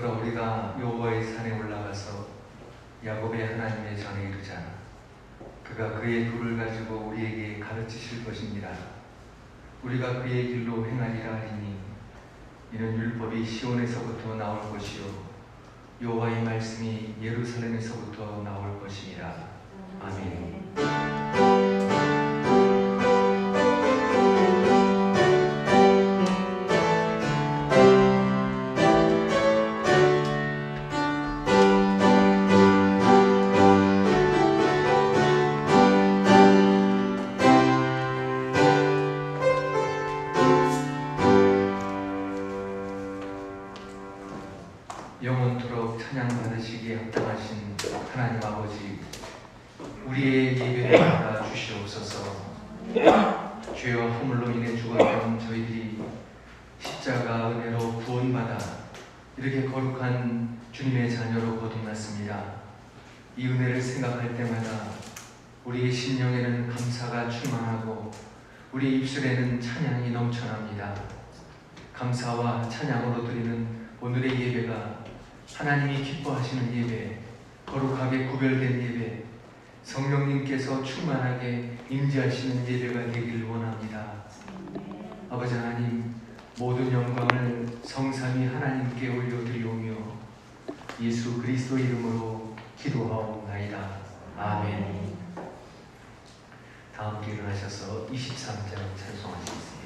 보라, 우리가 여호와의 산에 올라가서 야곱의 하나님의 전에 이르자. 그가 그의 도를 가지고 우리에게 가르치실 것이니라. 우리가 그의 길로 행하리라 하리니 이는 율법이 시온에서부터 나올 것이요 여호와의 말씀이 예루살렘에서부터 나올 것이니라. 아멘. 영원토록 찬양 받으시기에 합당하신 하나님 아버지, 우리의 예배를 받아 주시옵소서. 죄와 허물로 인해 죽었던 저희들이 십자가 은혜로 구원받아 이렇게 거룩한 주님의 자녀로 거듭났습니다. 이 은혜를 생각할 때마다 우리의 심령에는 감사가 충만하고 우리 입술에는 찬양이 넘쳐납니다. 감사와 찬양으로 드리는 오늘의 예배가 하나님이 기뻐하시는 예배, 거룩하게 구별된 예배, 성령님께서 충만하게 임재하시는 예배가 되길 원합니다. 아버지 하나님, 모든 영광을 성삼위 하나님께 올려드리오며 예수 그리스도 이름으로 기도하옵나이다. 아멘. 다 함께 일어나셔서 23장 찬송하시겠습니다.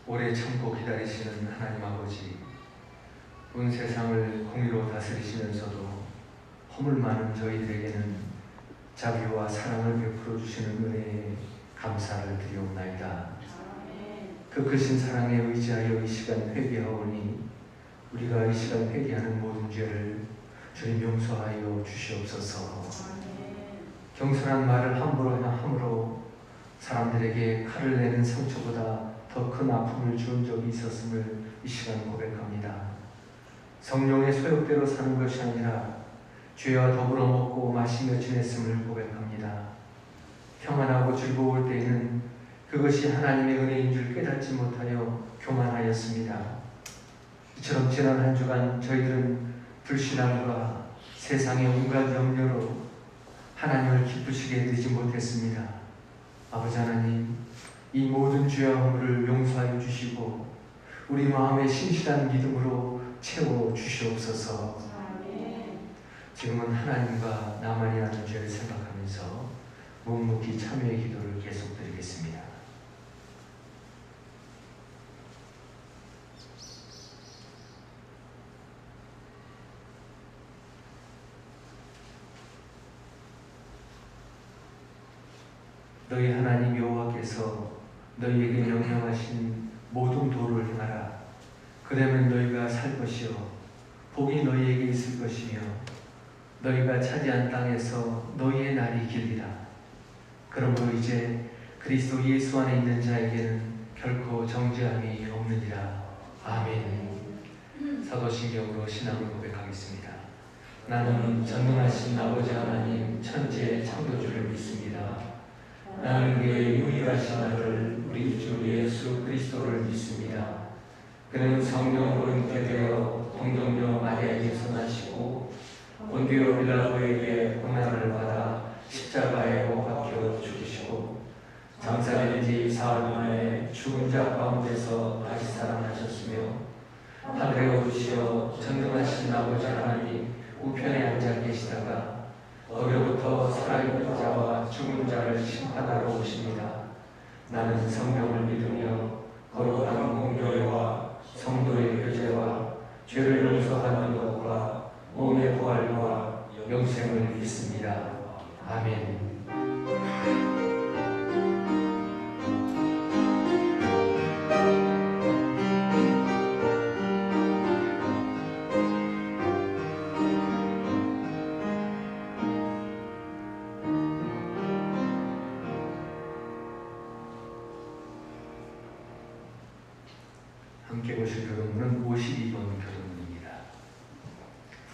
오래 참고 기다리시는 하나님 아버지, 온 세상을 공의로 다스리시면서도 허물 많은 저희들에게는 자비와 사랑을 베풀어 주시는 은혜에 감사를 드리옵나이다. 그 크신 사랑에 의지하여 이 시간 회개하오니 우리가 이 시간 회개하는 모든 죄를 주님 용서하여 주시옵소서. 경솔한 말을 함부로 함으로 사람들에게 칼을 내는 상처보다 더 큰 아픔을 준 적이 있었음을 이 시간 고백합니다. 성령의 소욕대로 사는 것이 아니라 죄와 더불어 먹고 마시며 지냈음을 고백합니다. 평안하고 즐거울 때에는 그것이 하나님의 은혜인 줄 깨닫지 못하여 교만하였습니다. 이처럼 지난 한 주간 저희들은 불신앙과 세상의 온갖 염려로 하나님을 기쁘시게 되지 못했습니다. 아버지 하나님, 이 모든 죄와 허물을 용서하여 주시고 우리 마음의 신실한 믿음으로 채워 주시옵소서. 지금은 하나님과 나만이라는 죄를 생각하면서 묵묵히 참여의 기도를 계속 드리겠습니다. 너희 하나님 여호와께서 너희에게 명령하신 모든 도를 행하라. 그러면 너희가 살 것이요 복이 너희에게 있을 것이며 너희가 차지한 땅에서 너희의 날이 길리라. 그러므로 이제 그리스도 예수 안에 있는 자에게는 결코 정죄함이 없느니라. 아멘. 사도신경으로 신앙을 고백하겠습니다. 나는 전능하신 아버지 하나님 천지의 창조주를 믿습니다. 나는 그의 유일하신 아들 우리 주 예수 그리스도를 믿습니다. 그는 성령으로 잉태되어 동정녀 마리아에게서 나시고 본디오 빌라도에게 고난을 받아 십자가에 못 박혀 죽으시고 장사된 지 사흘 만에 죽은 자 가운데서 다시 살아나셨으며 하늘에 오르시어 전능하신 아버지 하나님 우편에 앉아 계시다가 거기로부터 살아있는 자와 죽은 자를 심판하러 오십니다. 나는 성령을 믿으며 거룩한 공교회와 성도의 교제와 죄를 용서받는 것과 몸의 부활과 영생을 믿습니다. 아멘. 함께 보실 교독문은 52번 교독문입니다.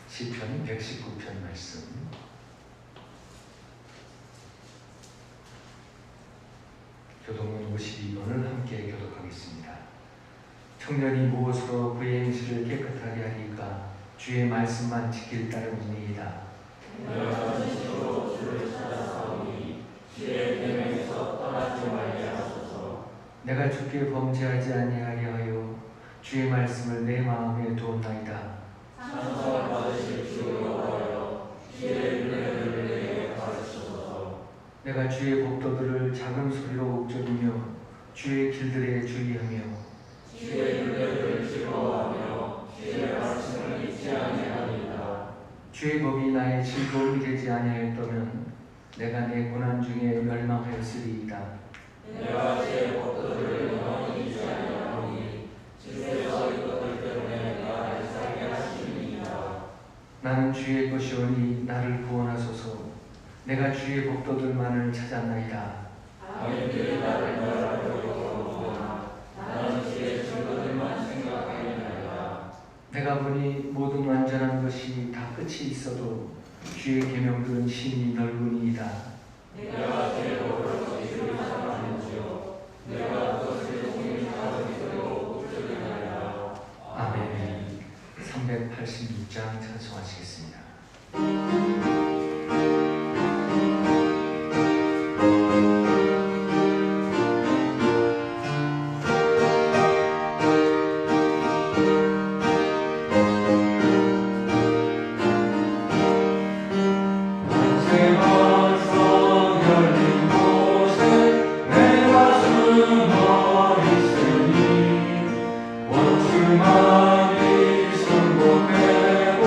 시편 119편 말씀. 교독문 52번을 함께 교독하겠습니다. 청년이 무엇으로 그의 행실을 깨끗하게 하리까? 주의 말씀만 지킬 따름이니이다. 내가 스스로 주를 찾아사오니 주의 계명에서 떠나지 말게 하소서. 내가 주께 범죄하지 아니하게 하여 주의 말씀을 내 마음에 두었나이다. 찬송을 받으실 주 여호와여, 주의 윤례를 내게 가르치소서. 내가 주의 법도들을 작은 소리로 읊조리며 주의 길들에 주의하며 주의 윤례를 즐거워하며 주의 말씀을 잊지 아니하리이다. 주의 법이 나의 즐거움이 되지 아니하였다면 내가 내 고난 중에 멸망하였으리이다. 내가 주의 법도들을 영원히 잊지 아니하노니 주께서 이것들 때문에 나를 살게 하시니이다. 나는 주의 것이오니 나를 구원하소서. 내가 주의 법도들만을 찾았나이다. 악인들이 나를 멸하려 여겨오거나 나는 주의 증거들만 생각하리이다. 내가 보니 모든 완전한 것이 다 끝이 있어도 주의 계명들은 심히 넓으니이다. 내가 주의 법을 지키는 사람인지요 내가 그것을 종일 가르치도록 읊조리나이다. 아멘. 386장 찬송하시겠습니다. 원수만이 승복되고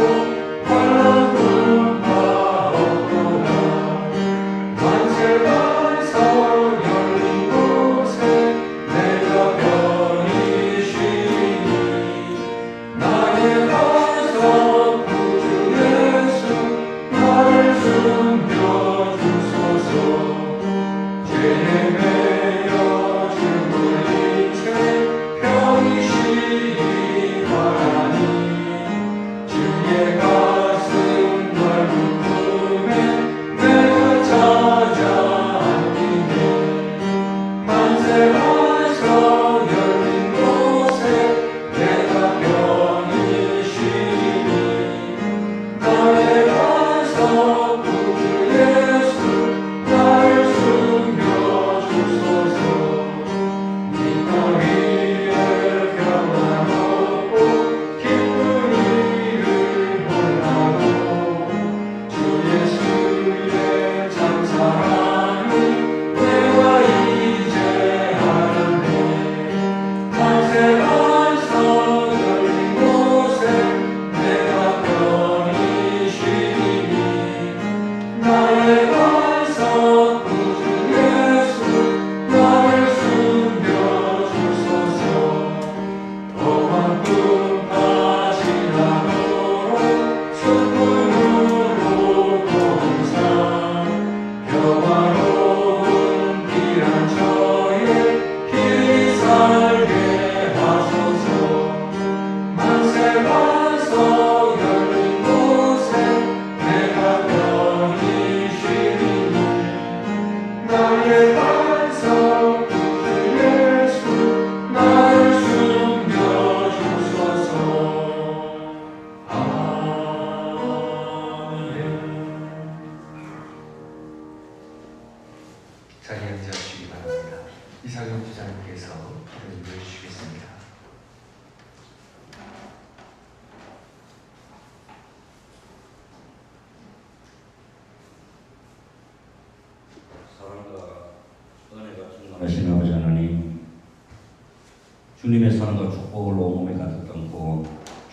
주님의 사랑과 축복을 온몸에 가득 담고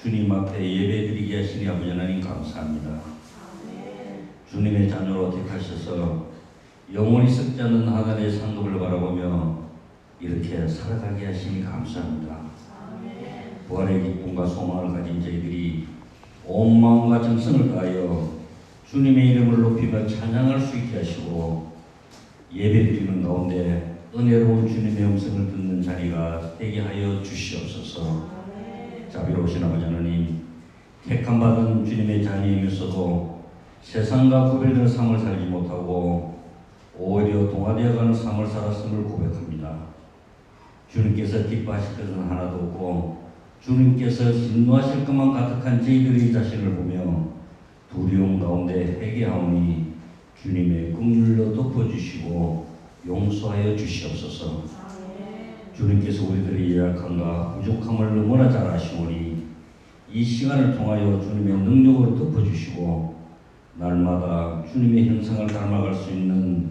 주님 앞에 예배드리게 하시니 아버지 하나님 감사합니다. 주님의 자녀로 택하셔서 영원히 썩지 않는 하나님의 상급을 바라보며 이렇게 살아가게 하시니 감사합니다. 부활의 기쁨과 소망을 가진 저희들이 온 마음과 정성을 다하여 주님의 이름을 높이며 찬양할 수 있게 하시고 예배드리는 가운데 은혜로운 주님의 음성을 듣는 자리가 되게 하여 주시옵소서. 자비로우신 아버지 하나님, 택함받은 주님의 자녀이면서도 세상과 구별되는 삶을 살지 못하고 오히려 동화되어가는 삶을 살았음을 고백합니다. 주님께서 기뻐하실 것은 하나도 없고 주님께서 진노하실 것만 가득한 저희들의 자신을 보며 두려움 가운데 회개하오니 주님의 긍휼로 덮어주시고 용서하여 주시옵소서. 주님께서 우리들의 연약함과 부족함을 너무나 잘 아시오니 이 시간을 통하여 주님의 능력으로 덮어주시고 날마다 주님의 형상을 닮아갈 수 있는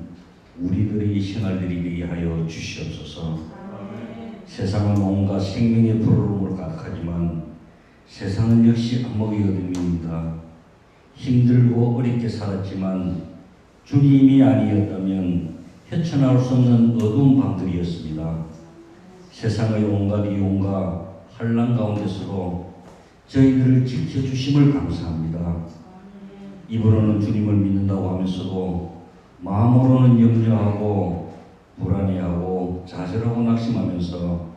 우리들의 생활들이 되게 하여 주시옵소서. 세상은 온갖 생명의 푸르름을 가득하지만 세상은 역시 암흑의 어둠입니다. 힘들고 어렵게 살았지만 주님이 아니었다면 헤쳐나올 수 없는 어두운 밤들이었습니다. 세상의 온갖 이용과 환난 가운데서도 저희들을 지켜주심을 감사합니다. 입으로는 주님을 믿는다고 하면서도 마음으로는 염려하고 불안해하고 좌절하고 낙심하면서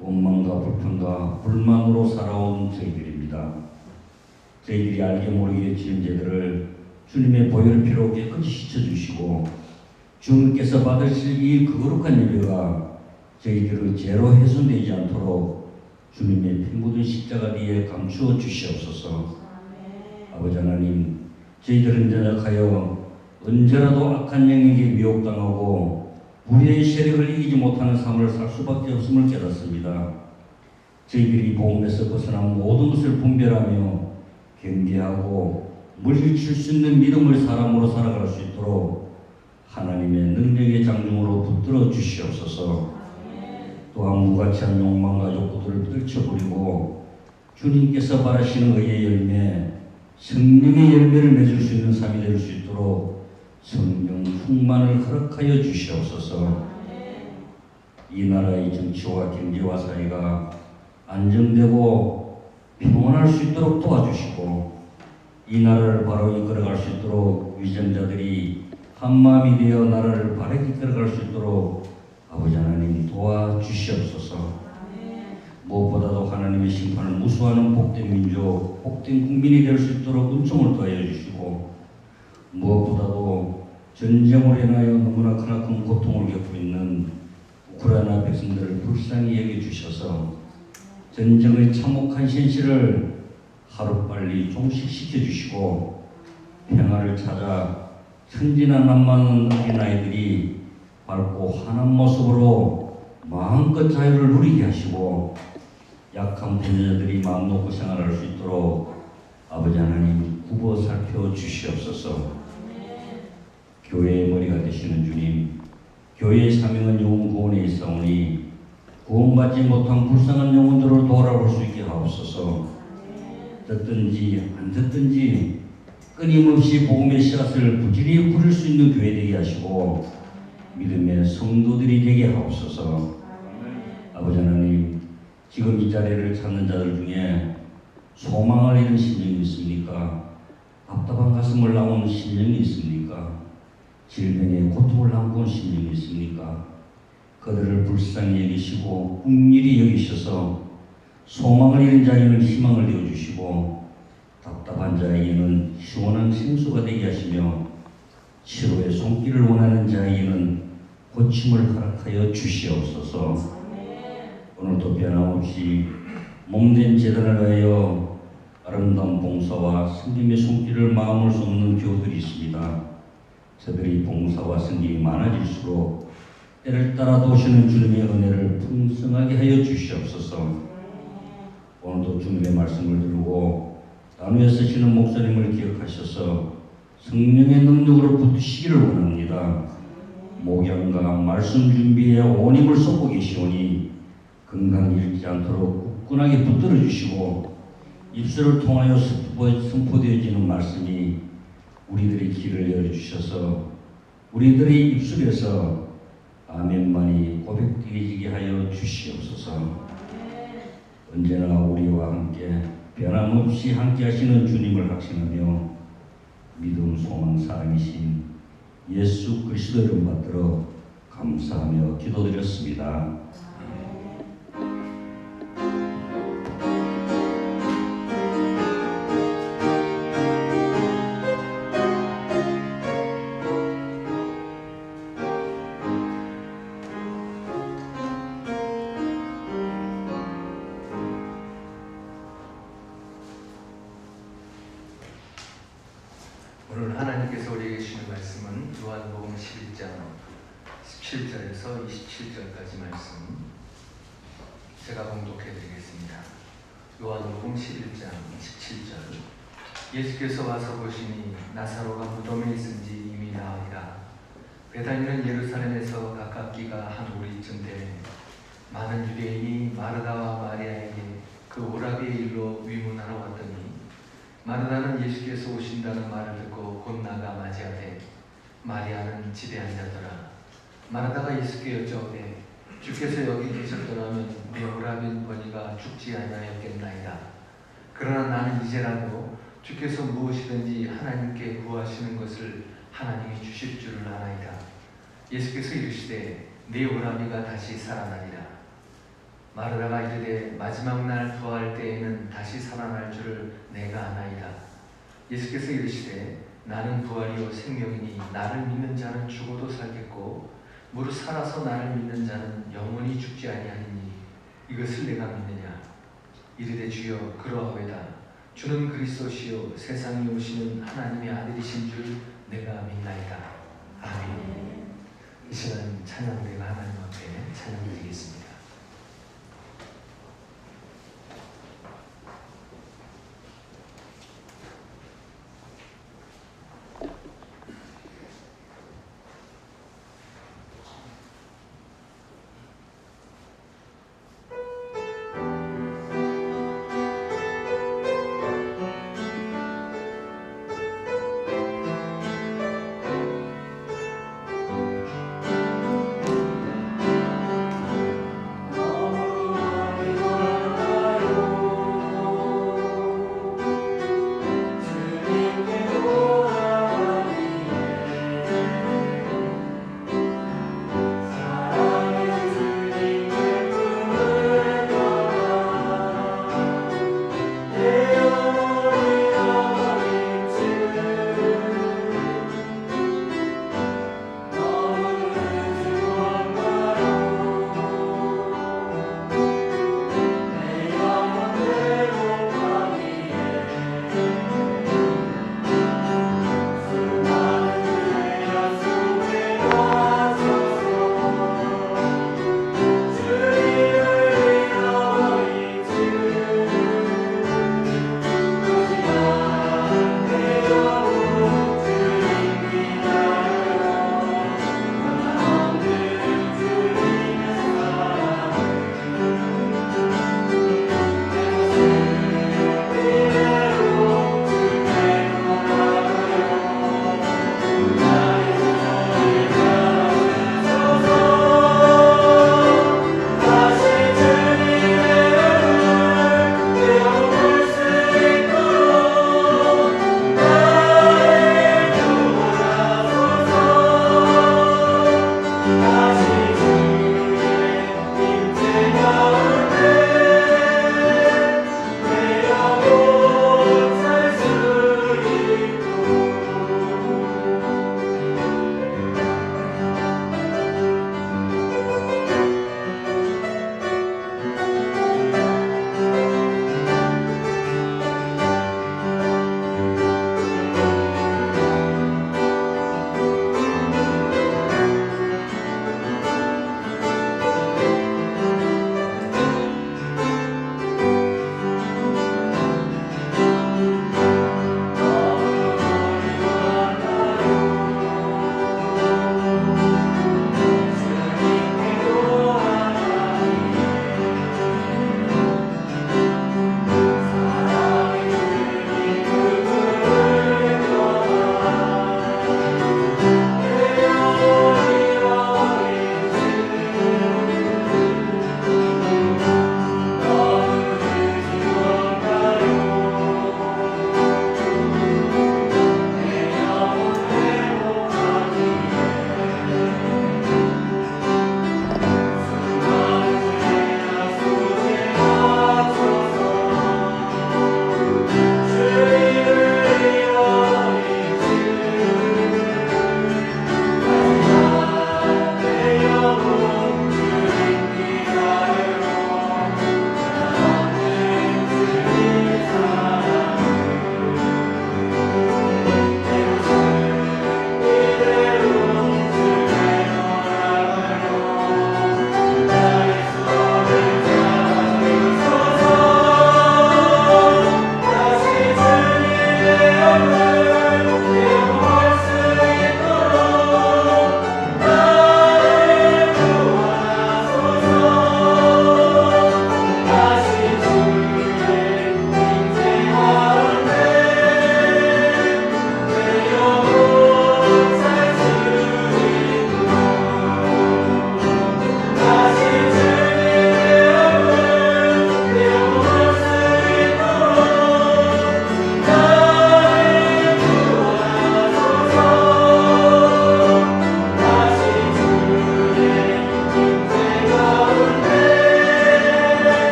원망과 불평과 불만으로 살아온 저희들입니다. 저희들이 알게 모르게 지은 죄들을 주님의 보혈 피로 깨끗이 씻어주시고 주님께서 받으실 이 거룩한 예배가 저희들의 죄로 훼손되지 않도록 주님의 피 묻은 십자가 뒤에 감추어 주시옵소서. 아버지 하나님, 저희들은 연약하여 언제라도 악한 영에게 미혹당하고 불의의 세력을 이기지 못하는 삶을 살 수밖에 없음을 깨닫습니다. 저희들이 복음에서 벗어난 모든 것을 분별하며 경계하고 물리칠 수 있는 믿음의 사람으로 살아갈 수 있도록 하나님의 능력의 장중으로 붙들어 주시옵소서. 또한 무가치한 욕망과 욕구들을 떨쳐버리고 주님께서 바라시는 의의 열매, 성령의 열매를 맺을 수 있는 삶이 될 수 있도록 성령 충만을 허락하여 주시옵소서. 이 나라의 정치와 경제와 사회가 안정되고 평온할 수 있도록 도와주시고 이 나라를 바로 이끌어갈 수 있도록 위정자들이 한마음이 되어 나라를 바르게 이끌어갈 수 있도록 아버지 하나님 도와주시옵소서. 무엇보다도 하나님의 심판을 무수하는 복된 민족, 복된 국민이 될 수 있도록 은총을 더하여 주시고 무엇보다도 전쟁으로 인하여 너무나 크나큰 고통을 겪고 있는 우크라이나 백성들을 불쌍히 여겨주셔서 전쟁의 참혹한 현실을 하루빨리 종식시켜 주시고 평화를 찾아 천진난만한 어린아이들이 밝고 환한 모습으로 마음껏 자유를 누리게 하시고 약한 부녀자들이 마음 놓고 생활할 수 있도록 아버지 하나님 굽어 살펴 주시옵소서. 교회의 머리가 되시는 주님, 교회의 사명은 영혼 구원에 있사오니 구원받지 못한 불쌍한 영혼들을 돌아볼 수 있게 하옵소서. 듣든지 안 듣든지 끊임없이 복음의 씨앗을 부지런히 뿌릴 수 있는 교회 되게 하시고 믿음의 성도들이 되게 하옵소서. 아버지 하나님, 지금 이 자리를 찾는 자들 중에 소망을 잃은 심령이 있습니까? 답답한 가슴을 나오는 심령이 있습니까? 질병의 고통을 안고 심령이 있습니까? 그들을 불쌍히 여기시고 긍휼히 여기셔서 소망을 잃은 자에게는 희망을 내어주시고 답답한 자에게는 시원한 생수가 되게 하시며 치료의 손길을 원하는 자에게는 고침을 허락하여 주시옵소서. 오늘도 변함없이 몸된 재단을 위하여 아름다운 봉사와 섬김의 손길을 마음을 쏟는 교우들이 있습니다. 저들이 봉사와 섬김이 많아질수록 때를 따라 도시는 주님의 은혜를 풍성하게 하여 주시옵소서. 오늘도 주님의 말씀을 들고 나누어 쓰시는 목사님을 기억하셔서 성령의 능력으로 붙으시기를 원합니다. 목양과 말씀 준비에 온 힘을 쏟고 계시오니 건강 잃지 않도록 굳건하게 붙들어 주시고 입술을 통하여 선포되어지는 말씀이 우리들의 길을 열어주셔서 우리들의 입술에서 아멘만이 고백되어지게 하여 주시옵소서. 언제나 우리와 함께 변함없이 함께 하시는 주님을 확신하며 믿음, 소망, 사랑이신 예수 그리스도 이름 받들어 감사하며 기도드렸습니다. 오늘 하나님께서 우리에게 주시는 말씀은 요한복음 11장 17절에서 27절까지 말씀 제가 봉독해 드리겠습니다. 요한복음 11장 17절 예수께서 와서 보시니 나사로가 무덤에 있은지 이미 나으리라. 베다니는 예루살렘에서 가깝기가 한 오리쯤 되매 많은 유대인이 마르다와 마리아에게 그 오라비의 일로 위문하러 왔더니 마르다는 예수께서 오신다는 말을 듣고 곧 나가 맞이하되 마리아는 집에 앉았더라. 마르다가 예수께 여쭤오되 주께서 여기 계셨더라면 내 오라비는 버니가 죽지 아니하였겠나이다. 그러나 나는 이제라도 주께서 무엇이든지 하나님께 구하시는 것을 하나님이 주실 줄을 아나이다. 예수께서 이르시되 네 오라비가 다시 살아나리라. 마르다가 이르되 마지막 날 부활 때에는 다시 살아날 줄을 내가 아나이다. 예수께서 이르시되 나는 부활이요 생명이니 나를 믿는 자는 죽어도 살겠고 무릇 살아서 나를 믿는 자는 영원히 죽지 아니하리니 이것을 내가 믿느냐. 이르되 주여 그러하오이다. 주는 그리스도시요 세상에 오시는 하나님의 아들이신 줄 내가 믿나이다. 아멘. 이 시간 찬양대가 하나님 앞에 찬양드리겠습니다.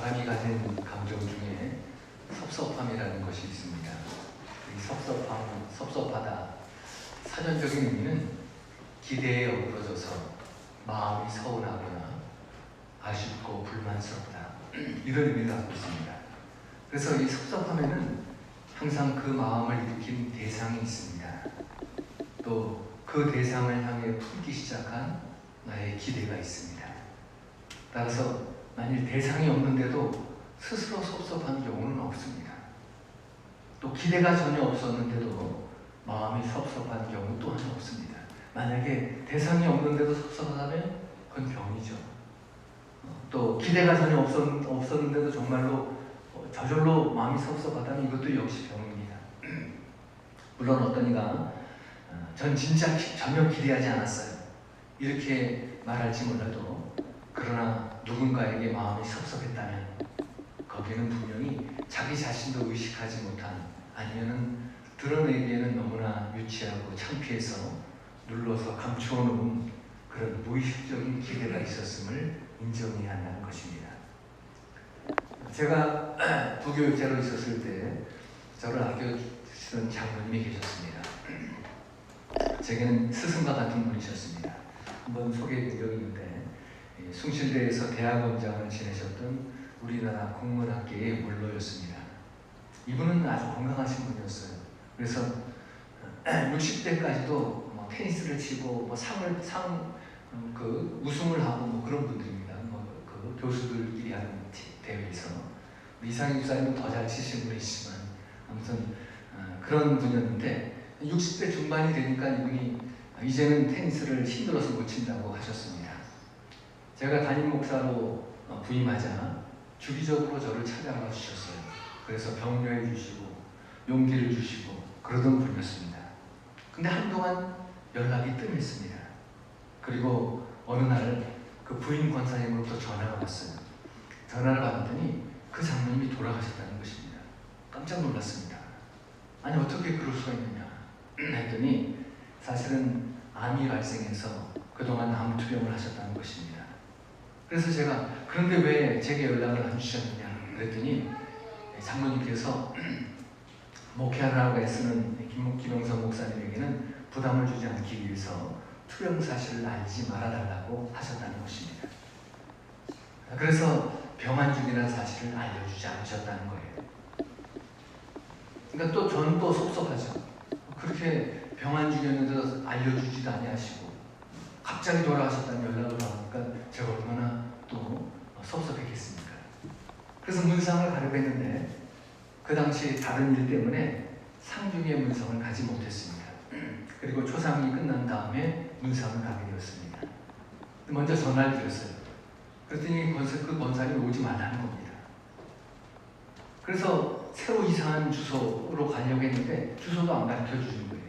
사람이 가진 감정 중에 섭섭함이라는 것이 있습니다. 이 섭섭하다. 사전적인 의미는 기대에 어그러져서 마음이 서운하거나 아쉽고 불만스럽다. 이런 의미를 갖고 있습니다. 그래서 이 섭섭함에는 항상 그 마음을 일으킨 대상이 있습니다. 또 그 대상을 향해 품기 시작한 나의 기대가 있습니다. 따라서 만일 대상이 없는데도 스스로 섭섭한 경우는 없습니다. 또 기대가 전혀 없었는데도 마음이 섭섭한 경우 또한 없습니다. 만약에 대상이 없는데도 섭섭하다면 그건 병이죠. 또 기대가 전혀 없었는데도 정말로 저절로 마음이 섭섭하다면 이것도 역시 병입니다. 물론 어떤 이가 전 진짜 전혀 기대하지 않았어요. 이렇게 말할지 몰라도 그러나 누군가에게 마음이 섭섭했다면 거기에는 분명히 자기 자신도 의식하지 못한 아니면은 드러내기에는 너무나 유치하고 창피해서 눌러서 감추어 놓은 그런 무의식적인 기대가 있었음을 인정해야 한다는 것입니다. 제가 부교육자로 있었을 때 저를 아껴주시던 장로님이 계셨습니다. 제게는 스승과 같은 분이셨습니다. 한번 소개해드린 적이 있는데 숭실대에서 대학원장을 지내셨던 우리나라 국문학계의 원로였습니다. 이분은 아주 건강하신 분이었어요. 그래서 60대까지도 테니스를 치고 우승을 하고 그런 분들입니다. 그 교수들끼리 하는 대회에서 이상희 교사님은 더 잘 치시는 분이시지만 아무튼 그런 분이었는데 60대 중반이 되니까 이분이 이제는 테니스를 힘들어서 못 친다고 하셨습니다. 제가 담임 목사로 부임하자 주기적으로 저를 찾아와 주셨어요. 그래서 격려해 주시고 용기를 주시고 그러던 분이었습니다. 근데 한동안 연락이 뜸했습니다. 그리고 어느 날 그 부인 권사님으로부터 전화가 왔어요. 전화를 받았더니 그 장로님이 돌아가셨다는 것입니다. 깜짝 놀랐습니다. 아니 어떻게 그럴 수가 있느냐 했더니 사실은 암이 발생해서 그동안 암 투병을 하셨다는 것입니다. 그래서 제가 그런데 왜 제게 연락을 안 주셨느냐 그랬더니 장로님께서 목회하라고 애쓰는 김영선 목사님에게는 부담을 주지 않기 위해서 투병 사실을 알지 말아달라고 하셨다는 것입니다. 그래서 병환 중이라는 사실을 알려주지 않으셨다는 거예요. 그러니까 또 저는 또 섭섭하죠. 그렇게 병환 중이었는데도 알려주지도 아니하시고 갑자기 돌아가셨다는 연락을 받으니까 제가 얼마나 또 섭섭했겠습니까. 그래서 문상을 가려고 했는데 그 당시 다른 일 때문에 상중의 문상을 가지 못했습니다. 그리고 초상이 끝난 다음에 문상을 가게 되었습니다. 먼저 전화를 드렸어요. 그랬더니 그 권사님이 오지 말라는 겁니다. 그래서 새로 이상한 주소로 가려고 했는데 주소도 안 가르쳐 주는 거예요.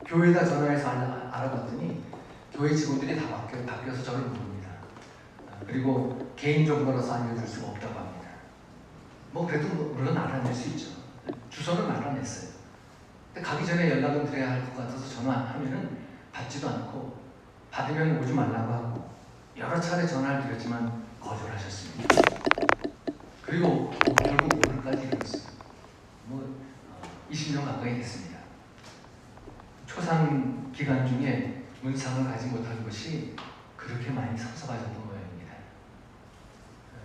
교회에다 전화해서 알아봤더니 교회 직원들이 다 바뀌어서 저를 모릅니다. 그리고 개인정보라서 알려줄 수가 없다고 합니다. 그래도 물론 알아낼 수 있죠. 주소는 알아냈어요. 근데 가기 전에 연락은 드려야 할 것 같아서 전화하면은 받지도 않고 받으면 오지 말라고 하고 여러 차례 전화를 드렸지만 거절하셨습니다. 그리고 결국 오늘까지 이뤘어요. 20년 가까이 됐습니다. 초상 기간 중에 문상을 가지 못한 것이 그렇게 많이 섭섭하셨던 모양입니다.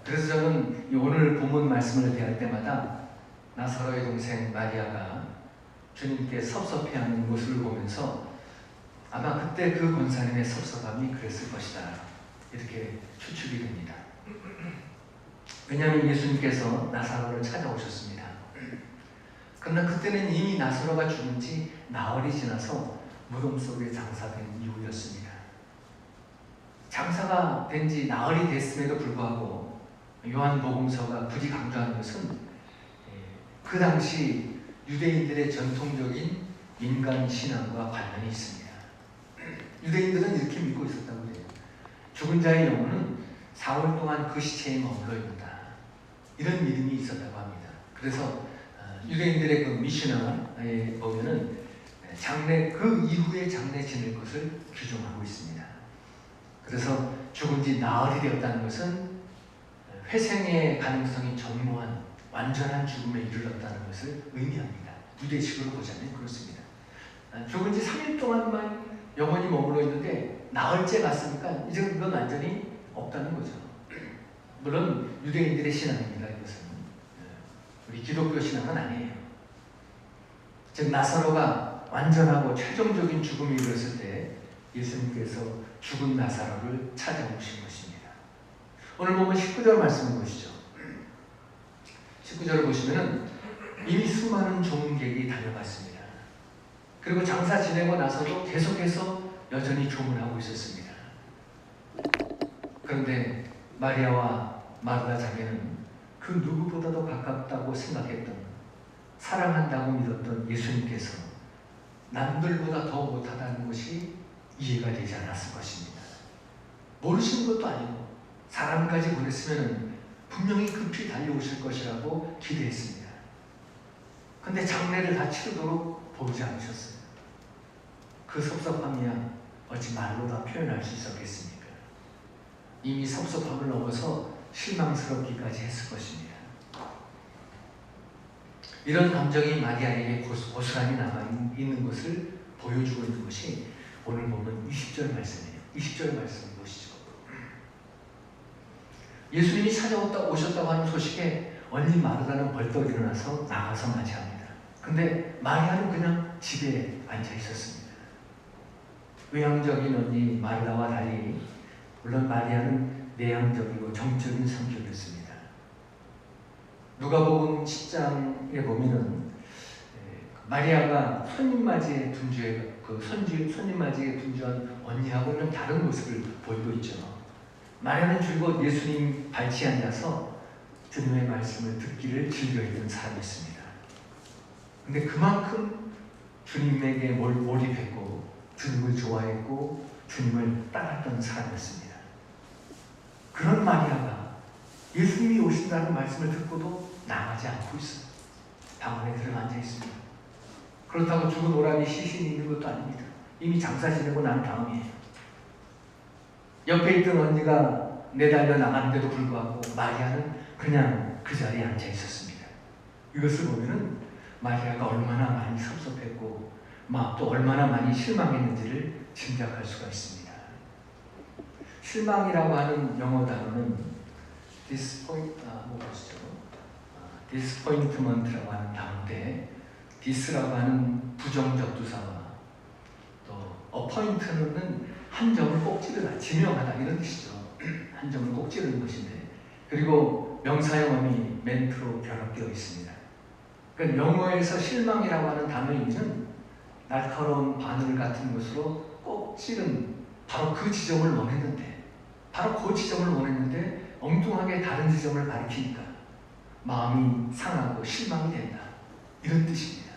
그래서 저는 오늘 본문 말씀을 대할 때마다 나사로의 동생 마리아가 주님께 섭섭해하는 모습을 보면서 아마 그때 그 권사님의 섭섭함이 그랬을 것이다. 이렇게 추측이 됩니다. 왜냐하면 예수님께서 나사로를 찾아오셨습니다. 그러나 그때는 이미 나사로가 죽은 지 나흘이 지나서 무덤 속에 장사된 이후였습니다. 장사가 된 지 나흘이 됐음에도 불구하고 요한복음서가 굳이 강조하는 것은 그 당시 유대인들의 전통적인 인간 신앙과 관련이 있습니다. 유대인들은 이렇게 믿고 있었다고 해요. 죽은 자의 영혼은 4월 동안 그 시체에 머물러 있다. 이런 믿음이 있었다고 합니다. 그래서 유대인들의 그 미시나에 보면은 장례 그 이후에 장례 지낼 것을 규정하고 있습니다. 그래서 죽은 지 나흘이 되었다는 것은 회생의 가능성이 전무한 완전한 죽음에 이르렀다는 것을 의미합니다. 유대식으로 보자면 그렇습니다. 죽은 지 3일 동안만 영원히 머물러 있는데 나흘째 갔으니까 이제 그건 완전히 없다는 거죠. 물론 유대인들의 신앙입니다. 이것은 우리 기독교 신앙은 아니에요. 즉 나사로가 완전하고 최종적인 죽음에 이르렀을 때 예수님께서 죽은 나사로를 찾아오신 것입니다. 오늘 보면 19절 말씀을 보시죠. 19절을 보시면은 이미 수많은 조문객이 다녀갔습니다. 그리고 장사 지내고 나서도 계속해서 여전히 조문하고 있었습니다. 그런데 마리아와 마르다 자매는 그 누구보다도 가깝다고 생각했던, 사랑한다고 믿었던 예수님께서 남들보다 더 못하다는 것이 이해가 되지 않았을 것입니다. 모르시는 것도 아니고 사람까지 보냈으면 분명히 급히 달려오실 것이라고 기대했습니다. 근데 장례를 다 치르도록 보이지 않으셨어요. 그 섭섭함이야 어찌 말로 다 표현할 수 있었겠습니까? 이미 섭섭함을 넘어서 실망스럽기까지 했을 것입니다. 이런 감정이 마리아에게 고스란히 남아있는 것을 보여주고 있는 것이 오늘 보면 20절 말씀이에요. 20절 말씀을 보시죠. 예수님이 찾아오셨다고 하는 소식에 언니 마르다는 벌떡 일어나서 나가서 맞이합니다. 근데 마리아는 그냥 집에 앉아 있었습니다. 외향적인 언니 마르다와 달리 물론 마리아는 내향적이고 정적인 성격이었습니다. 누가복음 10장에 보면은 마리아가 손님맞이에 분주한 언니하고는 다른 모습을 보이고 있죠. 마리아는 줄곧 예수님 발치에 앉아서 주님의 말씀을 듣기를 즐겨했던 사람이었습니다. 근데 그만큼 주님에게 몰입했고 주님을 좋아했고 주님을 따랐던 사람이었습니다. 그런 마리아가 예수님이 오신다는 말씀을 듣고도 나가지 않고 있어요. 방 안에 들어가 앉아 있습니다. 그렇다고 죽은 오라비 시신이 있는 것도 아닙니다. 이미 장사 지내고 난 다음이에요. 옆에 있던 언니가 내달려 나갔는데도 불구하고 마리아는 그냥 그 자리에 앉아 있었습니다. 이것을 보면은 마리아가 얼마나 많이 섭섭했고 또 얼마나 많이 실망했는지를 짐작할 수가 있습니다. 실망이라고 하는 영어 단어는 disappointment라고 하는 단어인데 dis라고 하는 부정적 두사와 또 appoint는 한 점을 꼭 찌르다, 지명하다 이런 뜻이죠. 한 점을 꼭 찌르는 것인데 그리고 명사형음이 멘트로 결합되어 있습니다. 그러니까 영어에서 실망이라고 하는 단어의 의미는 날카로운 바늘 같은 것으로 꼭 찌른 바로 그 지점을 원했는데 엉뚱하게 다른 지점을 가리키니까 마음이 상하고 실망이 된다 이런 뜻입니다.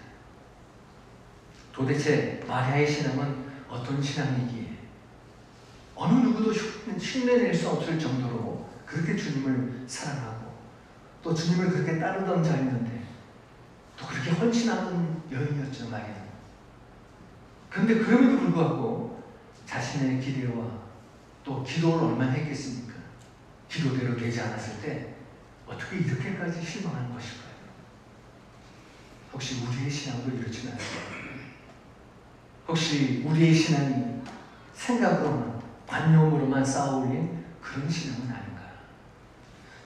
도대체 마리아의 신앙은 어떤 신앙이기에 어느 누구도 흉내낼 수 없을 정도로 그렇게 주님을 사랑하고 또 주님을 그렇게 따르던 자였는데 또 그렇게 헌신하던 여인이었죠, 마리아는. 그런데 그럼에도 불구하고 자신의 기대와 또 기도를 얼마나 했겠습니까? 기도대로 되지 않았을 때 어떻게 이렇게까지 실망하는 것일까요? 혹시 우리의 신앙도 이렇지는 않을까요? 혹시 우리의 신앙이 생각으로만 관념으로만 쌓아올린 그런 신앙은 아닌가?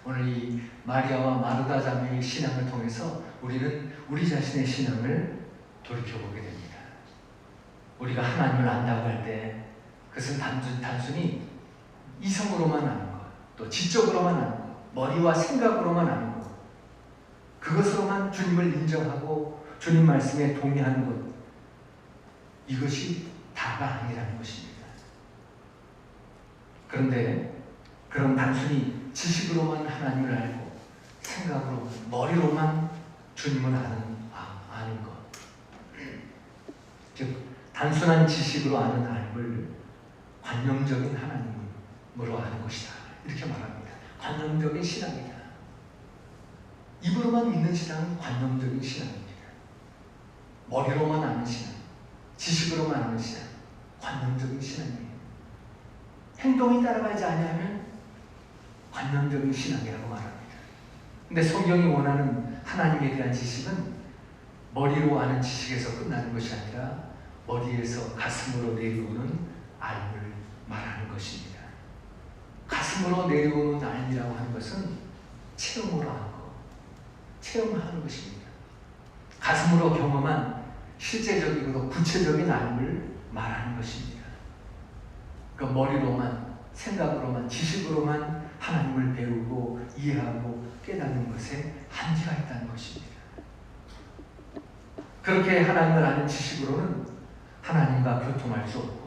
오늘 이 마리아와 마르다 자매의 신앙을 통해서 우리는 우리 자신의 신앙을 돌이켜보게 됩니다. 우리가 하나님을 안다고 할 때 그것은 단순히 이성으로만 아는 것, 또 지적으로만 아는 것, 머리와 생각으로만 아는 것, 그것으로만 주님을 인정하고 주님 말씀에 동의하는 것, 이것이 다가 아니라는 것입니다. 그런데 그런 단순히 지식으로만 하나님을 알고 생각으로 머리로만 주님을 아는 것, 즉 단순한 지식으로 아는 하나님을 관념적인 하나님으로 아는 것이다 이렇게 말합니다. 관념적인 신앙이다. 입으로만 믿는 신앙은 관념적인 신앙입니다. 머리로만 아는 신앙, 지식으로만 아는 신앙, 관념적인 신앙이에요. 행동이 따라가지 않으면 관념적인 신앙이라고 말합니다. 근데 성경이 원하는 하나님에 대한 지식은 머리로 아는 지식에서 끝나는 것이 아니라 머리에서 가슴으로 내려오는 알을 말하는 것입니다. 가슴으로 내려오는 알이라고 하는 것은 체험으로 하는 것, 체험하는 것입니다. 가슴으로 경험한 실제적이고 구체적인 알을 말하는 것입니다. 그 머리로만, 생각으로만, 지식으로만 하나님을 배우고 이해하고 깨닫는 것에 한계가 있다는 것입니다. 그렇게 하나님을 아는 지식으로는 하나님과 교통할 수 없고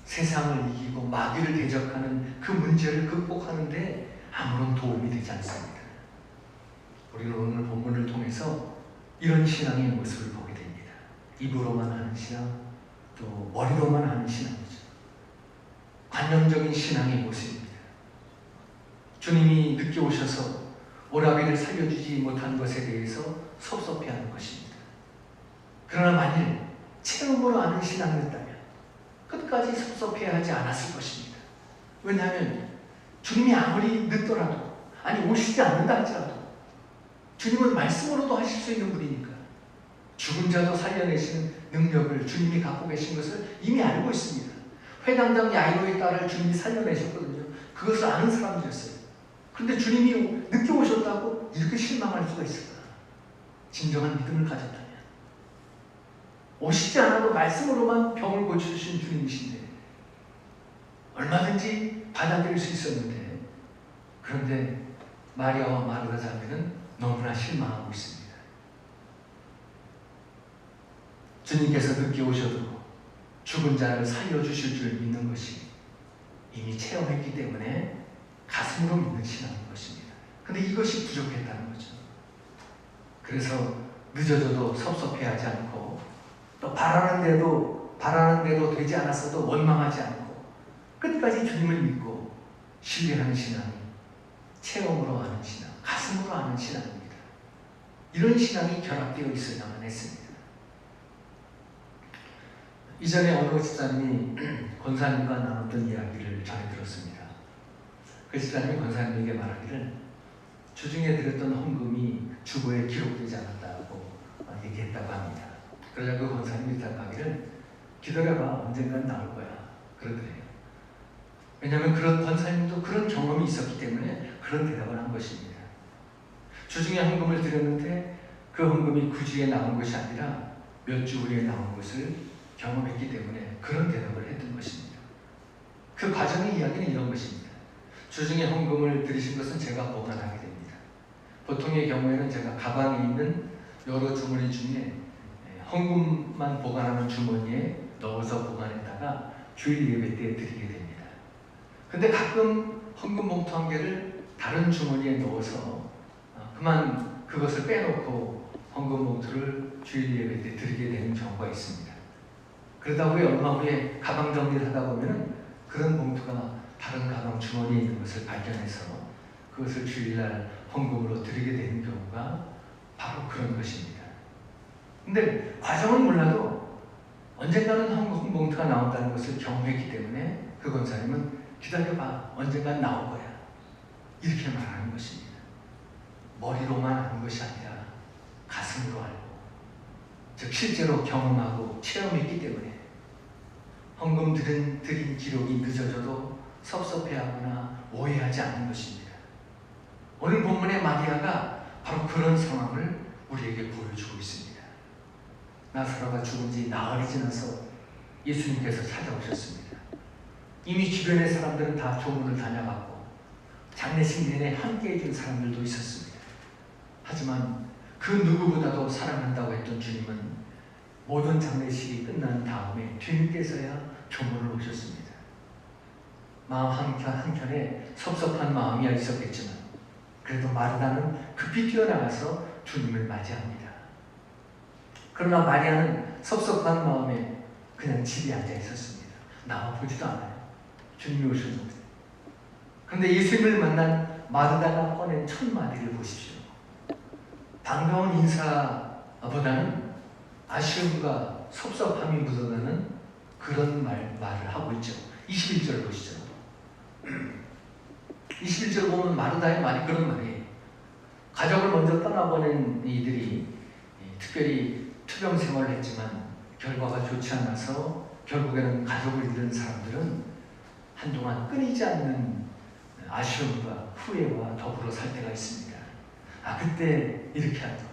세상을 이기고 마귀를 대적하는 그 문제를 극복하는데 아무런 도움이 되지 않습니다. 우리는 오늘 본문을 통해서 이런 신앙의 모습을 보게 됩니다. 입으로만 하는 신앙, 또 머리로만 하는 신앙이죠. 관념적인 신앙의 모습입니다. 주님이 늦게 오셔서 오라비를 살려주지 못한 것에 대해서 섭섭해하는 것입니다. 그러나 만일 체험으로 아는 신앙이었다면 끝까지 섭섭해하지 않았을 것입니다. 왜냐하면 주님이 아무리 늦더라도, 아니 오시지 않는다 할지라도 주님은 말씀으로도 하실 수 있는 분이니까 죽은 자도 살려내시는 능력을 주님이 갖고 계신 것을 이미 알고 있습니다. 회당장 야이로의 딸을 주님이 살려내셨거든요. 그것을 아는 사람들이었어요. 그런데 주님이 늦게 오셨다고 이렇게 실망할 수가 있을까? 진정한 믿음을 가졌다면 오시지 않아도 말씀으로만 병을 고쳐주신 주님이신데 얼마든지 받아들일 수 있었는데, 그런데 마리아와 마르다 자매는 너무나 실망하고 있습니다. 주님께서 늦게 오셔도 죽은 자를 살려주실 줄 믿는 것이 이미 체험했기 때문에 가슴으로 믿는 신앙인 것입니다. 그런데 이것이 부족했다는 거죠. 그래서 늦어져도 섭섭해하지 않고 또 바라는 대로 되지 않았어도 원망하지 않고 끝까지 주님을 믿고 신뢰하는 신앙이 체험으로 아는 신앙, 가슴으로 아는 신앙입니다. 이런 신앙이 결합되어 있어야만 했습니다. 이전에 어느 집사님이 권사님과 나눴던 이야기를 전해 들었습니다. 그 집사님이 권사님에게 말하기를 주중에 드렸던 헌금이 주보에 기록되지 않았다고 얘기했다고 합니다. 그러자 그 권사님이 대답하기를 기다려봐, 언젠간 나올 거야 그러더래요. 왜냐하면 그런 권사님도 그런 경험이 있었기 때문에 그런 대답을 한 것입니다. 주중에 헌금을 드렸는데 그 헌금이 그 주에 나온 것이 아니라 몇 주 후에 나온 것을 경험했기 때문에 그런 대답을 했던 것입니다. 그 과정의 이야기는 이런 것입니다. 주중에 헌금을 드리신 것은 제가 보관하게 됩니다. 보통의 경우에는 제가 가방에 있는 여러 주머니 중에 헌금만 보관하는 주머니에 넣어서 보관했다가 주일 예배 때 드리게 됩니다. 근데 가끔 헌금 봉투 한 개를 다른 주머니에 넣어서 그만 그것을 빼놓고 헌금 봉투를 주일 예배 때 드리게 되는 경우가 있습니다. 그러다 후에 얼마 후에 가방 정리를 하다 보면 그런 봉투가 다른 가방 주머니에 있는 것을 발견해서 그것을 주일날 헌금으로 드리게 되는 경우가 바로 그런 것입니다. 근데 과정은 몰라도 언젠가는 헌금 봉투가 나온다는 것을 경험했기 때문에 그 권사님은 기다려봐, 언젠간 나올 거야 이렇게 말하는 것입니다. 머리로만 아는 것이 아니라 가슴으로 알고, 즉 실제로 경험하고 체험했기 때문에 헌금 드린 기록이 늦어져도 섭섭해하거나 오해하지 않는 것입니다. 오늘 본문의 마리아가 바로 그런 상황을 우리에게 보여주고 있습니다. 나사로가 죽은 지 나흘이 지나서 예수님께서 찾아오셨습니다. 이미 주변의 사람들은 다 조문을 다녀갔고 장례식 내내 함께 해준 사람들도 있었습니다. 하지만 그 누구보다도 사랑한다고 했던 주님은 모든 장례식이 끝난 다음에 주님께서야 조문을 오셨습니다. 마음 한켠에 섭섭한 마음이 있었겠지만 그래도 마르다는 급히 뛰어나가서 주님을 맞이합니다. 그러나 마리아는 섭섭한 마음에 그냥 집에 앉아 있었습니다. 나와 보지도 않아요. 주님이 오셨는데. 그런데 예수님을 만난 마르다가 꺼낸 첫 마디를 보십시오. 반가운 인사보다는 아쉬움과 섭섭함이 묻어나는 그런 말을 하고 있죠. 21절 보시죠. 21절 보면 마르다의 말이 그런 말이에요. 가족을 먼저 떠나보낸 이들이 특별히 투병 생활을 했지만 결과가 좋지 않아서 결국에는 가족을 잃은 사람들은 한동안 끊이지 않는 아쉬움과 후회와 더불어 살 때가 있습니다. 그때 이렇게 한다.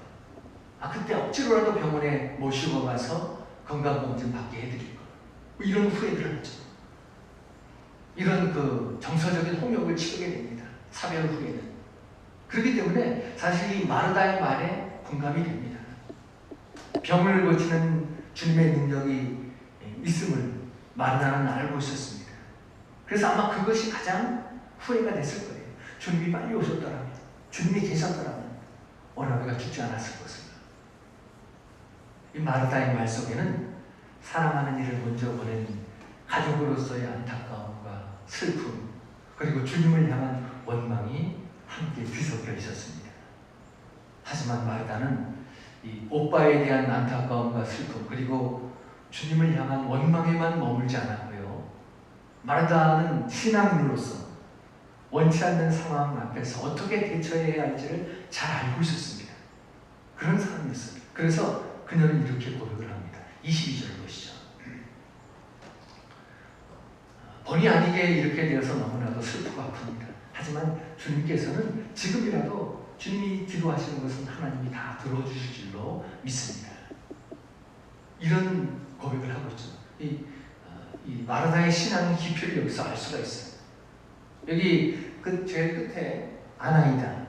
그때 억지로라도 병원에 모시고 가서 건강검진 받게 해드릴 거. 이런 후회들을 하죠. 이런 그 정서적인 홍역을 치르게 됩니다. 사별 후에는. 그렇기 때문에 사실 이 마르다의 말에 공감이 됩니다. 병을 고치는 주님의 능력이 있음을 마르다는 알고 있었습니다. 그래서 아마 그것이 가장 후회가 됐을 거예요. 주님이 빨리 오셨더라면, 주님이 계셨더라면 오라비가 죽지 않았을 것을. 이 마르다의 말 속에는 사랑하는 이를 먼저 보낸 가족으로서의 안타까움과 슬픔, 그리고 주님을 향한 원망이 함께 뒤섞여 있었습니다. 하지만 마르다는 이 오빠에 대한 안타까움과 슬픔, 그리고 주님을 향한 원망에만 머물지 않았고요. 마르다는 신앙인으로서 원치 않는 상황 앞에서 어떻게 대처해야 할지를 잘 알고 있었습니다. 그런 사람이었어요. 그래서 그녀는 이렇게 고백을 합니다. 22절을 보시죠. 본의 아니게 이렇게 되어서 너무나도 슬프고 아픕니다. 하지만 주님께서는 지금이라도 주님이 기도하시는 것은 하나님이 다 들어주실 줄로 믿습니다. 이런 고백을 하고 있죠. 이 마르다의 신앙의 깊이를 여기서 알 수가 있어요. 여기 제일 끝에 아나이다.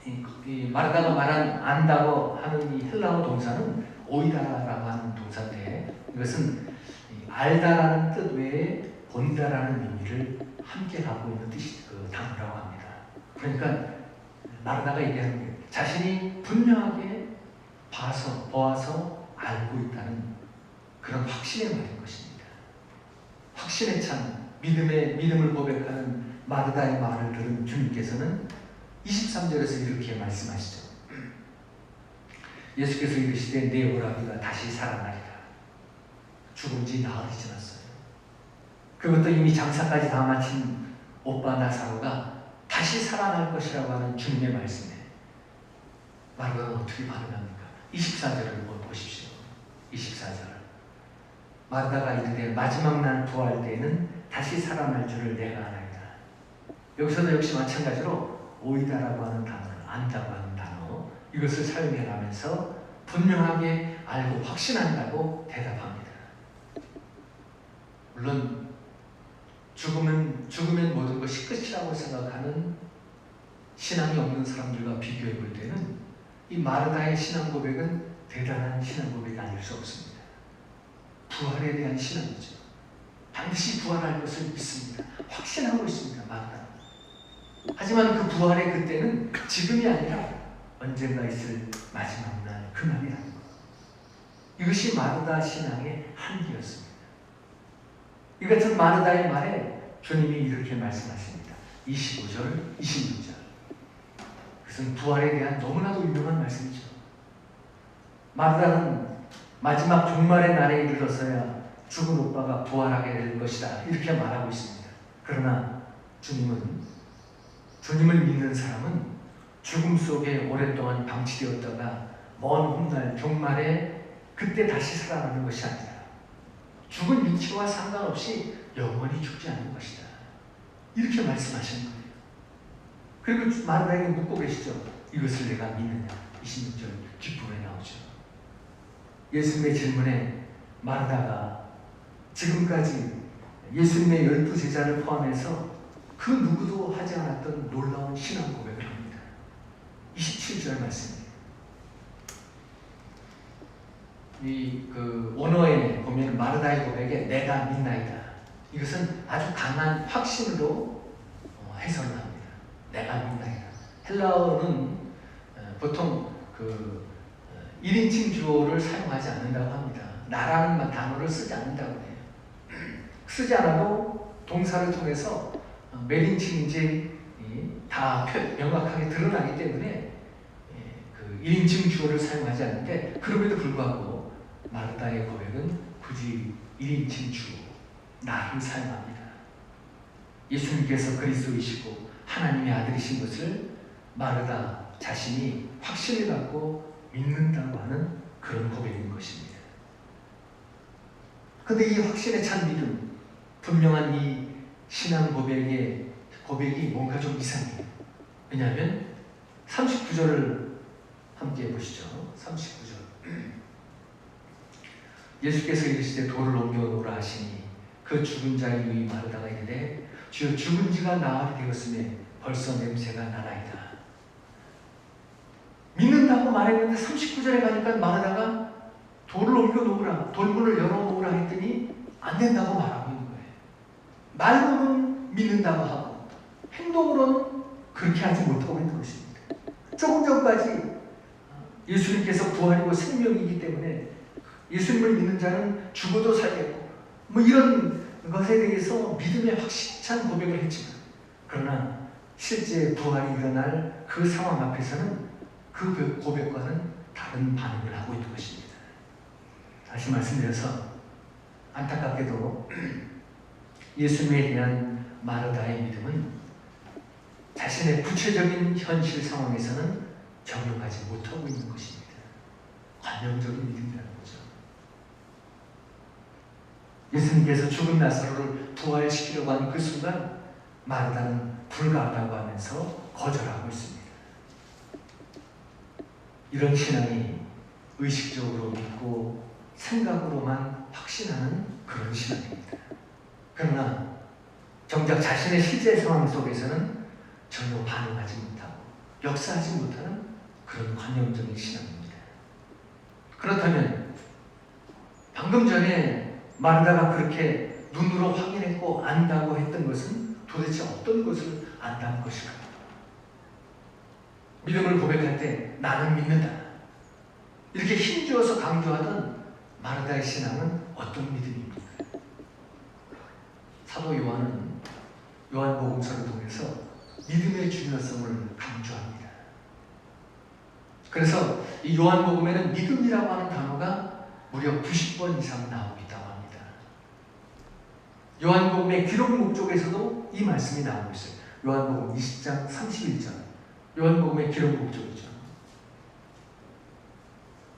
이 마르다가 말한 안다고 하는 이 헬라어 동사는 오이다라고 하는 동사인데, 이것은 알다라는 뜻 외에 본다라는 의미를 함께 갖고 있는 뜻이 그 단어라고 합니다. 그러니까 마르다가 얘기하는 게 자신이 분명하게 보아서 알고 있다는 그런 확신의 말인 것입니다. 확신에 찬 믿음을 고백하는 마르다의 말을 들은 주님께서는 23절에서 이렇게 말씀하시죠. 예수께서 이르시되 내 오라비가 다시 살아나리라. 죽은 지 나흘이 지났어요. 그것도 이미 장사까지 다 마친 오빠 나사로가 다시 살아날 것이라고 하는 주님의 말씀에 마르다는 어떻게 반응합니까? 24절을 보십시오. 24절. 마르다가 이르되 마지막 날 부활 때에는 다시 살아날 줄을 내가 아나이다. 여기서도 역시 마찬가지로 오이다라고 하는 단어를, 안다고 하는 단어, 이것을 사용해가면서 분명하게 알고 확신한다고 대답합니다. 물론 죽으면 모든 것이 끝이라고 생각하는 신앙이 없는 사람들과 비교해 볼 때는 이 마르다의 신앙 고백은 대단한 신앙 고백이 아닐 수 없습니다. 부활에 대한 신앙이죠. 반드시 부활할 것을 믿습니다. 확신하고 있습니다. 마르다. 하지만 그 부활의 그때는 지금이 아니라 언젠가 있을 마지막 날 그날이라는 것. 이것이 마르다 신앙의 한계였습니다. 이 같은 마르다의 말에 주님이 이렇게 말씀하십니다. 25절, 26절. 그것은 부활에 대한 너무나도 유명한 말씀이죠. 마르다는 마지막 종말의 날에 이르러서야 죽은 오빠가 부활하게 될 것이다, 이렇게 말하고 있습니다. 그러나 주님을 믿는 사람은 죽음 속에 오랫동안 방치되었다가 먼 훗날 종말에 그때 다시 살아나는 것이 아니라 죽은 육체와 상관없이 영원히 죽지 않는 것이다, 이렇게 말씀하시는 거예요. 그리고 마르다에게 묻고 계시죠. 이것을 내가 믿느냐? 26절 뒷부분에 나오죠. 예수님의 질문에 마르다가 지금까지 예수님의 12제자를 포함해서 그 누구도 하지 않았던 놀라운 신앙 고백을 합니다. 27절 말씀입니다. 그 원어에 보면 마르다의 고백에 내가 믿나이다. 이것은 아주 강한 확신으로 해석을 합니다. 내가 믿나이다. 헬라어는 보통 그 1인칭 주어를 사용하지 않는다고 합니다. 나라는 단어를 쓰지 않는다고 해요. 쓰지 않아도 동사를 통해서 몇 인칭인지 다 명확하게 드러나기 때문에 그 1인칭 주어를 사용하지 않는데, 그럼에도 불구하고 마르다의 고백은 굳이 1인칭 주어, 나를 사용합니다. 예수님께서 그리스도이시고 하나님의 아들이신 것을 마르다 자신이 확신을 갖고 믿는다고 하는 그런 고백인 것입니다. 그런데 이 확신에 찬 믿음, 분명한 이 신앙 고백이 뭔가 좀 이상해요. 왜냐하면 39절을 함께 보시죠. 39절. 예수께서 이르시되 돌을 옮겨놓으라 하시니 그 죽은 자의 누이 마르다가 이르되 주여 죽은 지가 나흘이 되었으며 벌써 냄새가 나나이다. 믿는다고 말했는데 39절에 가니까 마르다가 돌을 옮겨놓으라, 돌문을 열어놓으라 했더니 안 된다고 말하고 있는 거예요. 말로는 믿는다고 하고 행동으로는 그렇게 하지 못하고 있는 것입니다. 조금 전까지 예수님께서 부활이고 생명이기 때문에 예수님을 믿는 자는 죽어도 살겠고 뭐 이런 것에 대해서 믿음의 확실한 고백을 했지만, 그러나 실제 부활이 일어날 그 상황 앞에서는 그 고백과는 다른 반응을 하고 있는 것입니다. 다시 말씀드려서 안타깝게도 예수님에 대한 마르다의 믿음은 자신의 구체적인 현실 상황에서는 적용하지 못하고 있는 것입니다. 관념적인 믿음이라는 거죠. 예수님께서 죽은 나사로를 부활시키려고 하는 그 순간 마르다는 불가하다고 하면서 거절하고 있습니다. 이런 신앙이 의식적으로 믿고 생각으로만 확신하는 그런 신앙입니다. 그러나 정작 자신의 실제 상황 속에서는 전혀 반응하지 못하고 역사하지 못하는 그런 관념적인 신앙입니다. 그렇다면 방금 전에 마르다가 그렇게 눈으로 확인했고 안다고 했던 것은 도대체 어떤 것을 안다는 것일까? 믿음을 고백할 때 나는 믿는다, 이렇게 힘주어서 강조하던 마르다의 신앙은 어떤 믿음입니까? 사도 요한은 요한복음서를 통해서 믿음의 중요성을 강조합니다. 그래서 이 요한복음에는 믿음이라고 하는 단어가 무려 90번 이상 나오고 있다고 합니다. 요한복음의 기록 목적에서도 이 말씀이 나오고 있어요. 요한복음 20장 31절. 요한복음의 기록 목적이죠.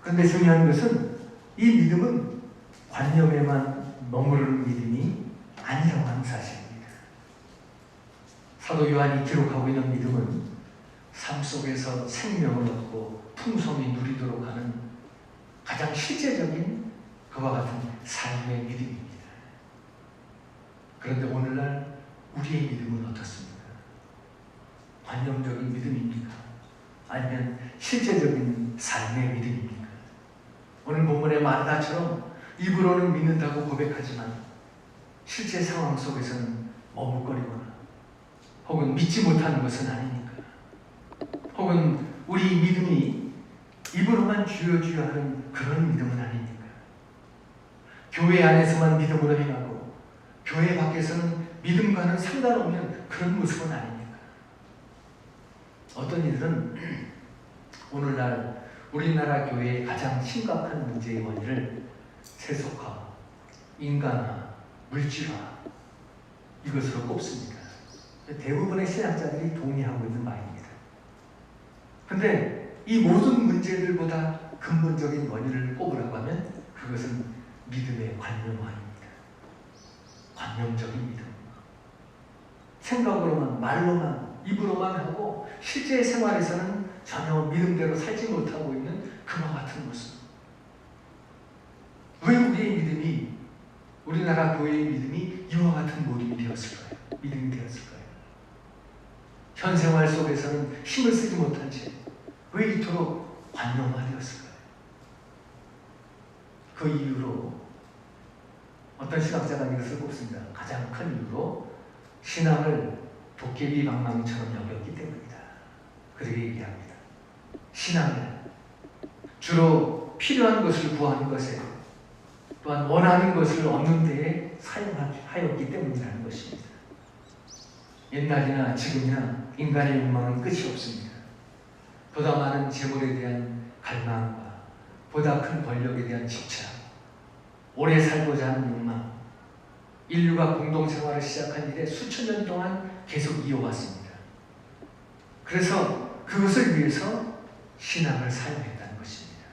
그런데 중요한 것은 이 믿음은 관념에만 머무르는 믿음이 아니라고 하는 사실입니다. 사도 요한이 기록하고 있는 믿음은 삶 속에서 생명을 얻고 풍성히 누리도록 하는 가장 실제적인 그와 같은 삶의 믿음입니다. 그런데 오늘날 우리의 믿음은 어떻습니까? 관념적인 믿음입니까? 아니면 실제적인 삶의 믿음입니까? 오늘 본문의 마르다처럼 입으로는 믿는다고 고백하지만 실제 상황 속에서는 머뭇거리거나 혹은 믿지 못하는 것은 아닙니까? 혹은 우리 믿음이 입으로만 주여 하는 그런 믿음은 아닙니까? 교회 안에서만 믿음으로 행하고 교회 밖에서는 믿음과는 상관없는 그런 모습은 아닙니까? 어떤 이들은 오늘날 우리나라 교회의 가장 심각한 문제의 원인을 세속화, 인간화, 물질화 이것으로 꼽습니다. 대부분의 신학자들이 동의하고 있는 바입니다. 그런데 이 모든 문제들보다 근본적인 원인을 꼽으라고 하면 그것은 믿음의 관념화입니다. 관념적인 믿음. 생각으로만, 말로만, 입으로만 하고 실제 생활에서는 전혀 믿음대로 살지 못하고 있는 그와 같은 모습. 왜 우리의 믿음이, 우리나라 교회의 믿음이 이와 같은 모습이 되었을까요? 믿음이 되었을까요? 현 생활 속에서는 힘을 쓰지 못한 채 왜 이토록 관념화되었을까요? 그 이유로 어떤 신학자가 이것을 꼽습니다. 가장 큰 이유로 신앙을 도깨비 방망이처럼 여겼기 때문이다. 그렇게 얘기합니다. 신앙을 주로 필요한 것을 구하는 것에 또한 원하는 것을 얻는 데에 사용하였기 때문이라는 것입니다. 옛날이나 지금이나 인간의 욕망은 끝이 없습니다. 보다 많은 재물에 대한 갈망과 보다 큰 권력에 대한 집착, 오래 살고자 하는 욕망, 인류가 공동생활을 시작한 이래 수천 년 동안 계속 이어왔습니다. 그래서 그것을 위해서 신앙을 사용했다는 것입니다.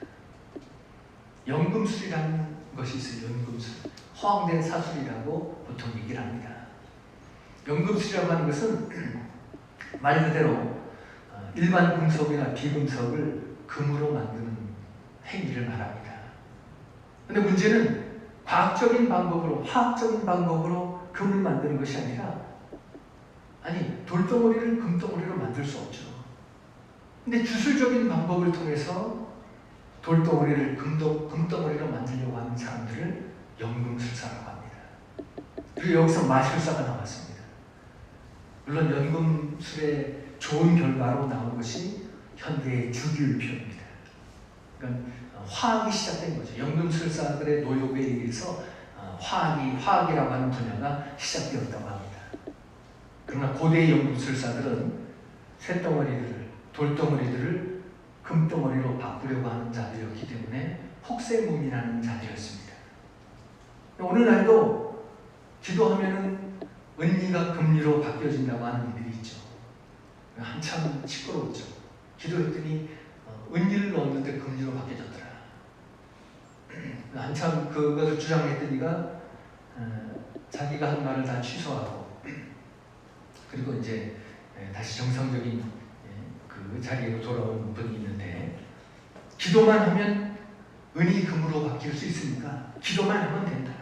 연금술이라는 것이 있어요. 연금술. 허황된 사술이라고 보통 얘기를 합니다. 연금술이라고 하는 것은 말 그대로 일반 금속이나 비금속을 금으로 만드는 행위를 말합니다. 그런데 문제는 과학적인 방법으로, 화학적인 방법으로 금을 만드는 것이 아니라, 돌덩어리를 금덩어리로 만들 수 없죠. 근데 주술적인 방법을 통해서 돌덩어리를 금덩어리로 만들려고 하는 사람들을 연금술사라고 합니다. 그리고 여기서 마술사가 나왔습니다. 물론 연금술의 좋은 결과로 나온 것이 현대의 주기율표입니다. 그러니까 화학이 시작된 거죠. 연금술사들의 노력에 의해서 화학이라고 하는 분야가 시작되었다고 합니다. 그러나 고대의 연금술사들은 돌덩어리들을 금덩어리로 바꾸려고 하는 자들이었기 때문에 혹세무민하는 자들이었습니다. 오늘날도 기도하면은 은리가 금리로 바뀌어진다고 하는 일들이 있죠. 한참 시끄러웠죠. 기도했더니 은리를 넣었는데 금리로 바뀌어졌더라. 한참 그것을 주장했더니가 자기가 한 말을 다 취소하고 그리고 이제 다시 정상적인 그 자리로 돌아온 분이 있는데, 기도만 하면 은이 금으로 바뀔 수 있으니까 기도만 하면 된다.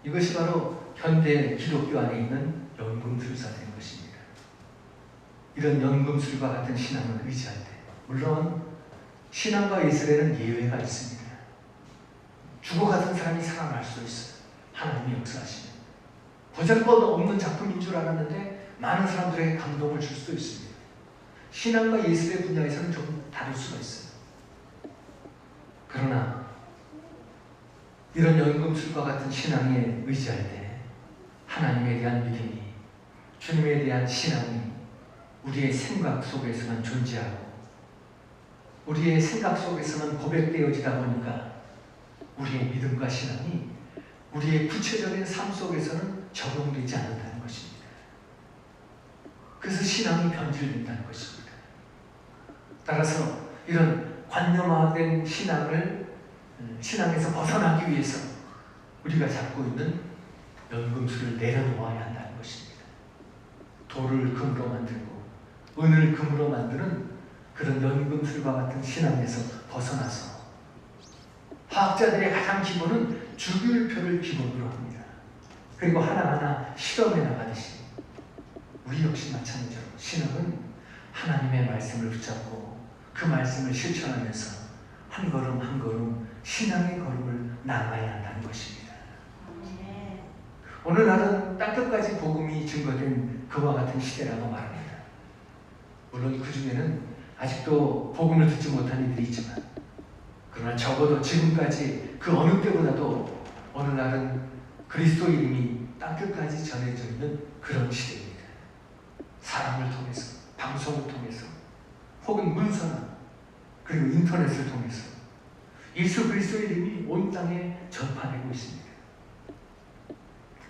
이것이 바로 현대 기독교 안에 있는 연금술사된 것입니다. 이런 연금술과 같은 신앙을 의지할 때, 물론 신앙과 예술에는 예외가 있습니다. 죽어가던 사람이 살아날 수 있어요. 하나님이 역사하시면. 보잘것없는 작품인 줄 알았는데 많은 사람들에게 감동을 줄 수도 있습니다. 신앙과 예술의 분야에서는 좀 다를 수가 있어요. 그러나 이런 연금술과 같은 신앙에 의지할 때 하나님에 대한 믿음이, 주님에 대한 신앙이 우리의 생각 속에서만 존재하고 우리의 생각 속에서만 고백되어지다 보니까 우리의 믿음과 신앙이 우리의 구체적인 삶 속에서는 적용되지 않는다는 것입니다. 그래서 신앙이 변질된다는 것입니다. 따라서 이런 관념화된 신앙에서 벗어나기 위해서 우리가 잡고 있는 연금술을 내려놓아야 한다는 것입니다. 돌을 금으로 만들고 은을 금으로 만드는 그런 연금술과 같은 신앙에서 벗어나서, 화학자들의 가장 기본은 주기율표를 기본으로 합니다. 그리고 하나하나 실험해 나가듯이 우리 역시 마찬가지로 신앙은 하나님의 말씀을 붙잡고 그 말씀을 실천하면서 한 걸음 한 걸음 신앙의 걸음을 나가야 한다는 것입니다. 오늘날은 땅끝까지 복음이 증거된 그와 같은 시대라고 말합니다. 물론 그 중에는 아직도 복음을 듣지 못한 이들이 있지만, 그러나 적어도 지금까지 그 어느 때보다도 오늘날은 그리스도 이름이 땅끝까지 전해져 있는 그런 시대입니다. 사람을 통해서, 방송을 통해서, 혹은 문서나 그리고 인터넷을 통해서 예수 그리스도 이름이 온 땅에 전파되고 있습니다.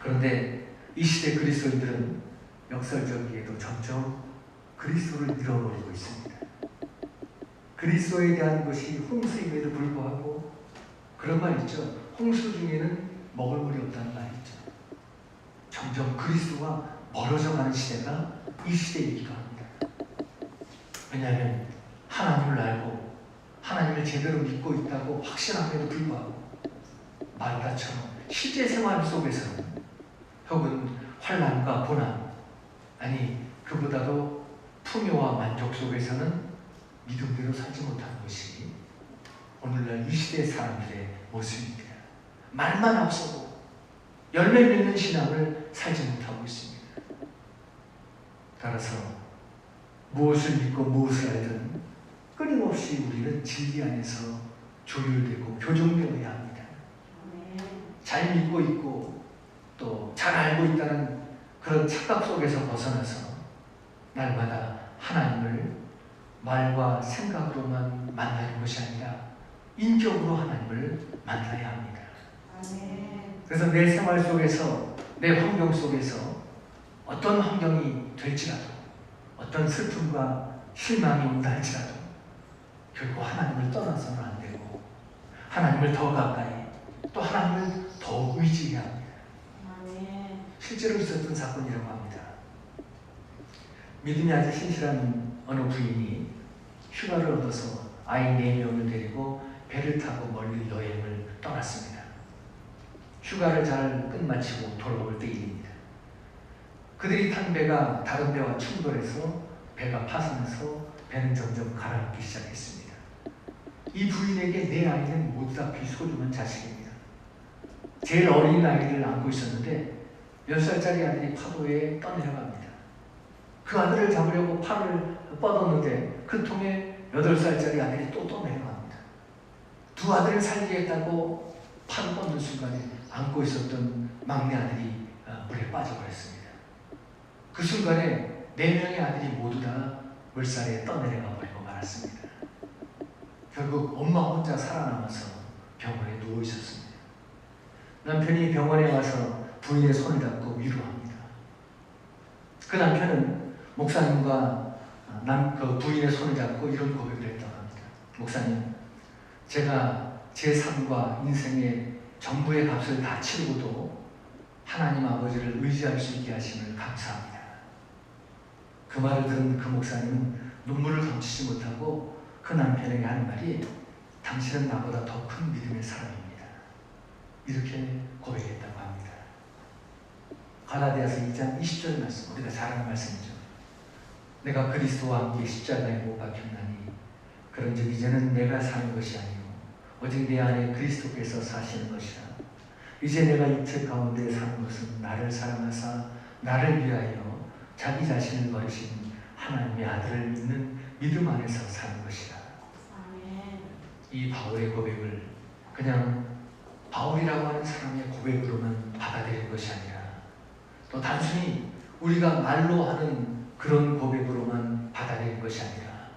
그런데 이 시대 그리스도인들은 역설적이게도 점점 그리스도를 잃어버리고 있습니다. 그리스도에 대한 것이 홍수임에도 불구하고 그런 말 있죠. 홍수 중에는 먹을 물이 없다는 말 있죠. 점점 그리스도와 멀어져가는 시대가 이 시대이기도 합니다. 왜냐하면 하나님을 알고 하나님을 제대로 믿고 있다고 확신함에도 불구하고 말다처럼 실제 생활 속에서는, 혹은 환난과 고난, 그보다도 풍요와 만족 속에서는 믿음대로 살지 못하는 것이 오늘날 이 시대의 사람들의 모습입니다. 말만 앞서고 열매 맺는 신앙을 살지 못하고 있습니다. 따라서 무엇을 믿고 무엇을 알든 끊임없이 우리는 진리 안에서 조율되고 교정되어야 합니다. 잘 믿고 있고 또 잘 알고 있다는 그런 착각 속에서 벗어나서 날마다 하나님을 말과 생각으로만 만나는 것이 아니라 인격으로 하나님을 만나야 합니다. 그래서 내 생활 속에서, 내 환경 속에서 어떤 환경이 될지라도, 어떤 슬픔과 실망이 온다 할지라도 결코 하나님을 떠나서는 안 되고, 하나님을 더 가까이, 또 하나님을 더 의지해야 합니다. 실제로 있었던 사건이라고 합니다. 믿음이 아주 신실한 어느 부인이 휴가를 얻어서 아이 4명을 데리고 배를 타고 멀리 여행을 떠났습니다. 휴가를 잘 끝마치고 돌아올 때입니다. 그들이 탄 배가 다른 배와 충돌해서 배가 파손해서 배는 점점 가라앉기 시작했습니다. 이 부인에게 4아이는 모두 다 비소중한 자식입니다. 제일 어린 아이를 안고 있었는데 10살짜리 아들이 파도에 떠내려갑니다. 그 아들을 잡으려고 팔을 뻗었는데 그 통에 8살짜리 아들이 또 떠내려갑니다. 두 아들을 살리겠다고 팔을 뻗는 순간에 안고 있었던 막내 아들이 물에 빠져버렸습니다. 그 순간에 4명의 아들이 모두 다 물살에 떠내려가 버리고 말았습니다. 결국 엄마 혼자 살아남아서 병원에 누워 있었습니다. 남편이 병원에 와서 부인의 손을 잡고 위로합니다. 그 남편은 목사님과 그 부인의 손을 잡고 이런 고백을 했다고 합니다. 목사님, 제가 제 삶과 인생의 전부의 값을 다 치르고도 하나님 아버지를 의지할 수 있게 하심을 감사합니다. 그 말을 들은 그 목사님은 눈물을 감추지 못하고 그 남편에게 하는 말이, 당신은 나보다 더 큰 믿음의 사람입니다. 이렇게 고백했다고 합니다. 갈라디아서 2장 20절 말씀, 우리가 잘 아는 말씀이죠. 내가 그리스도와 함께 십자가에 못 박혔나니 그런즉 이제는 내가 사는 것이 아니요 오직 내 안에 그리스도께서 사시는 것이라. 이제 내가 육체 가운데 사는 것은 나를 사랑하사 나를 위하여 자기 자신을 버리신 하나님의 아들을 믿는 믿음 안에서 사는 것이라. 이 바울의 고백을 그냥 바울이라고 하는 사람의 고백으로만 받아들이는 것이 아니라, 또 단순히 우리가 말로 하는 그런 고백으로만 받아들이는 것이 아니라,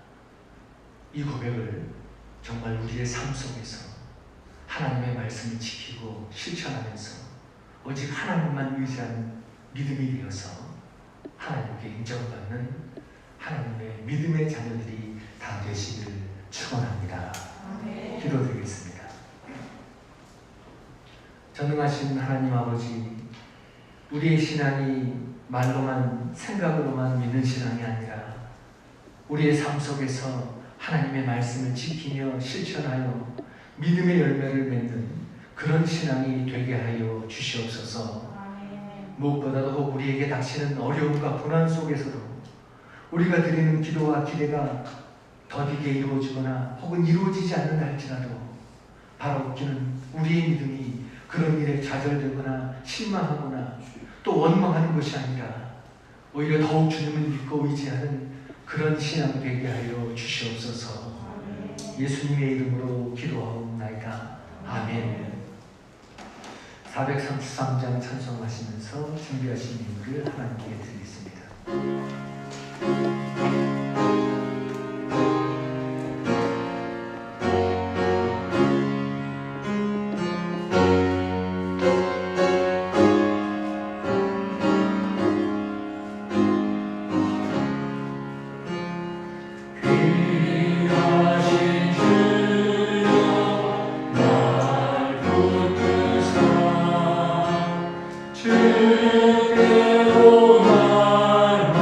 이 고백을 정말 우리의 삶 속에서 하나님의 말씀을 지키고 실천하면서 오직 하나님만 의지하는 믿음이 되어서 하나님께 인정받는 하나님의 믿음의 자녀들이 다 되시기를 축원합니다. 기도드리겠습니다. 전능하신 하나님 아버지, 우리의 신앙이 말로만 생각으로만 믿는 신앙이 아니라 우리의 삶 속에서 하나님의 말씀을 지키며 실천하여 믿음의 열매를 맺는 그런 신앙이 되게 하여 주시옵소서. 무엇보다도 우리에게 닥치는 어려움과 고난 속에서도 우리가 드리는 기도와 기대가 더디게 이루어지거나 혹은 이루어지지 않는다 할지라도 바로 웃기는 우리의 믿음이 그런 일에 좌절되거나 실망하거나 또 원망하는 것이 아니라 오히려 더욱 주님을 믿고 의지하는 그런 신앙 되게 하여 주시옵소서. 예수님의 이름으로 기도하옵나이다. 아멘. 433장 찬송하시면서 준비하신 예물을 하나님께 드리겠습니다. 주께로 날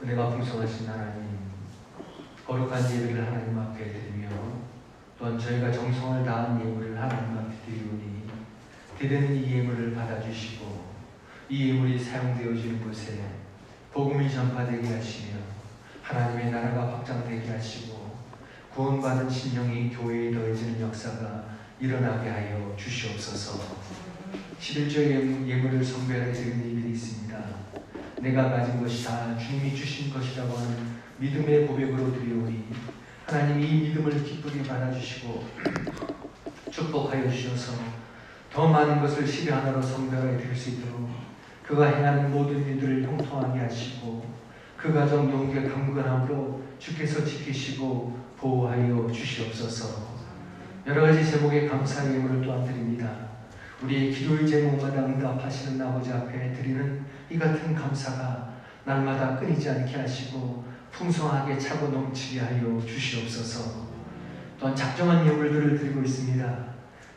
은혜가 풍성하신 하나님, 거룩한 예배를 하나님 앞에 드리며 또한 저희가 정성을 다한 예물을 하나님 앞에 드리오니 드리는 이 예물을 받아주시고 이 예물이 사용되어지는 곳에 복음이 전파되게 하시며 하나님의 나라가 확장되게 하시고 구원받은 심령이 교회에 더해지는 역사가 일어나게 하여 주시옵소서. 11조 예물을 성별하게 드리는 일이 있습니다. 내가 가진 것이 다 주님이 주신 것이라고 하는 믿음의 고백으로 드리오니 하나님이 이 믿음을 기쁘게 받아주시고 축복하여 주셔서 더 많은 것을 10의 하나로 성별하게 드릴 수 있도록 그가 행하는 모든 일들을 형통하게 하시고 그 가정 용기 강건함으로 주께서 지키시고 보호하여 주시옵소서. 여러 가지 제목의 감사 예물을 또한 드립니다. 우리의 기도의 제목마다 응답하시는 아버지 앞에 드리는 이 같은 감사가 날마다 끊이지 않게 하시고 풍성하게 차고 넘치게 하여 주시옵소서. 또한 작정한 예물들을 드리고 있습니다.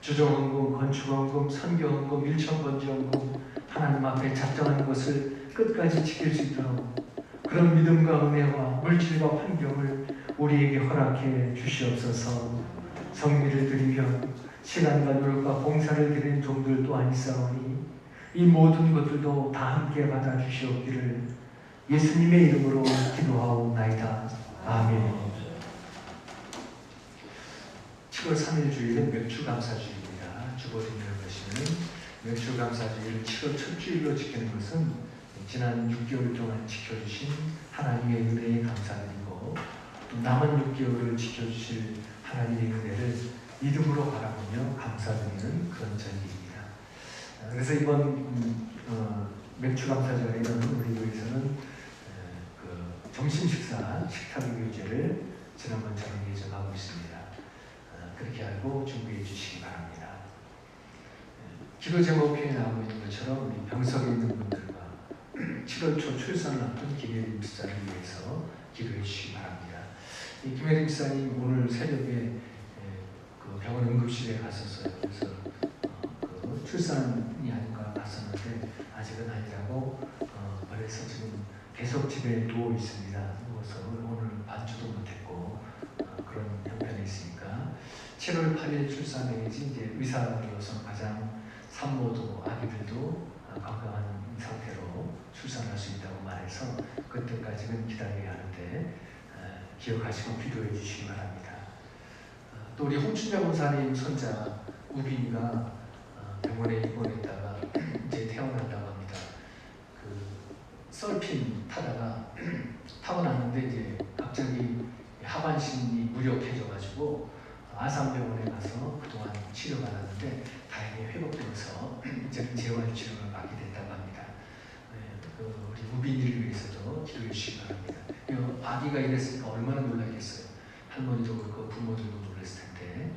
주정헌금, 건축헌금, 선교헌금, 일천번지헌금 하나님 앞에 작정한 것을 끝까지 지킬 수 있도록 그런 믿음과 은혜와 물질과 환경을 우리에게 허락해 주시옵소서. 성미를 드리며 시간과 노력과 봉사를 드리는 종들 또한 있사오니 이 모든 것들도 다 함께 받아 주시옵기를 예수님의 이름으로 기도하옵나이다. 아멘. 7월 3일 주일은 맥주감사주일입니다. 주보림을 보시면 맥주감사주일을 7월 첫 주일로 지키는 것은 지난 6개월 동안 지켜주신 하나님의 은혜에 감사드리고 또 남은 6개월을 지켜주실 하나님의 은혜를 믿음으로 바라보며 감사드리는 그런 절기입니다. 그래서 이번 맥주감사절에는 우리 교회에서는 그 점심 식사 식탁의 교제를 지난번처럼 예정하고 있습니다. 그렇게 알고 준비해 주시기 바랍니다. 기도 제목표에 나오고 있는 것처럼 우리 병석에 있는 분들과 7월 초 출산을 앞둔 김혜림 집사를 위해서 기도해 주시기 바랍니다. 이 김혜림 집사님 오늘 새벽에 그 병원 응급실에 갔었어요. 그래서 그 출산이 아닌가 갔었는데 아직은 아니라고 그래서 지금 계속 집에 누워 있습니다. 누워서 오늘 반주도 못했고 그런 형편에 있으니까 7월 8일 출산해야지 이제 의사로서 가장 산모도 아기들도 건강한 상태로 출산할 수 있다고 말해서 그때까지는 기다려야 하는데 기억하시고 기도해 주시기 바랍니다. 또 우리 홍춘자 권사님 손자 우빈이가 병원에 입원했다가 이제 태어난다고 합니다. 그 썰핀 타다가 타고 났는데 이제 갑자기 하반신이 무력해져가지고 아산병원에 가서 그동안 치료받았는데 다행히 회복되어서 이제 재활 치료를 받게 됐다고 합니다. 그 우리 우빈이를 위해서도 기도해 주시기 바랍니다. 아기가 이랬으니까 얼마나 놀랐겠어요. 할머니도 그렇고 부모들도 놀랐을 텐데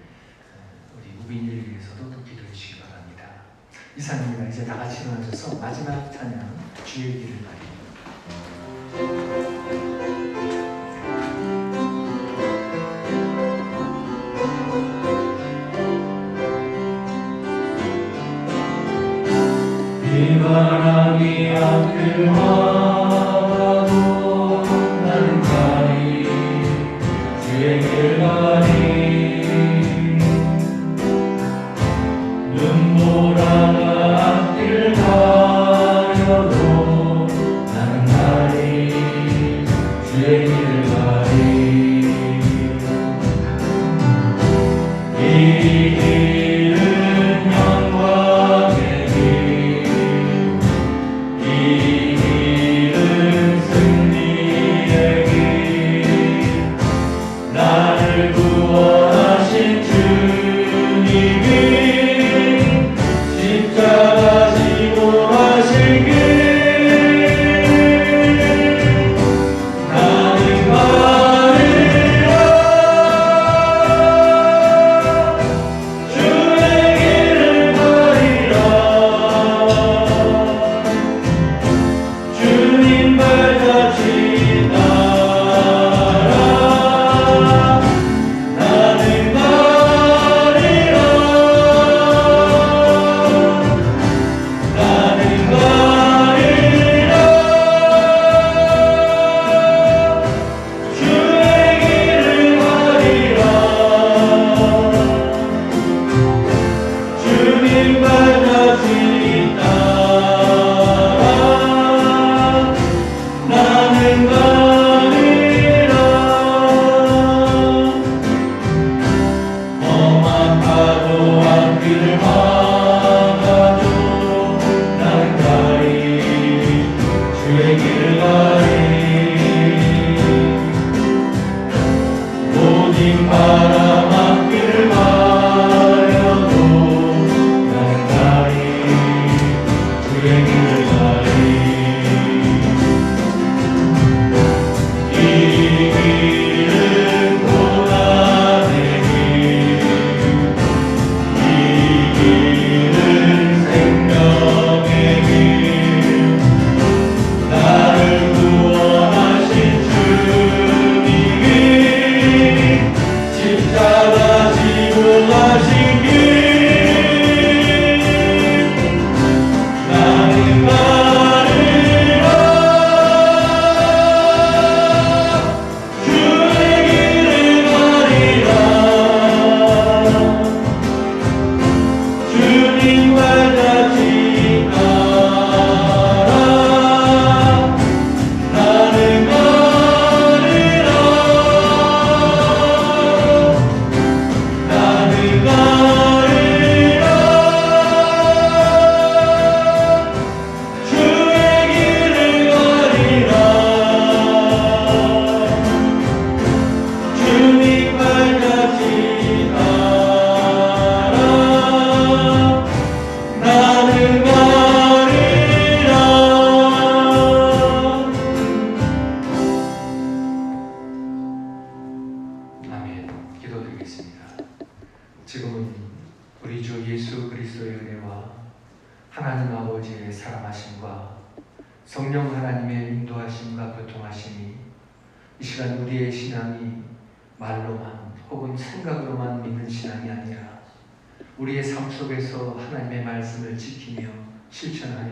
우리 우빈이를 위해서도 또 기도해 주시기 바랍니다. 이상입니다. 이제 다 같이 일어나셔서 마지막 찬양 주의 길을 가리니 비바람이 앞을 막아도 나는 가리 주의 길 가리 눈보라가 앞길 가려도 이 시간 우리의 신앙이 말로만 혹은 생각으로만 믿는 신앙이 아니라 우리의 삶 속에서 하나님의 말씀을 지키며 실천하며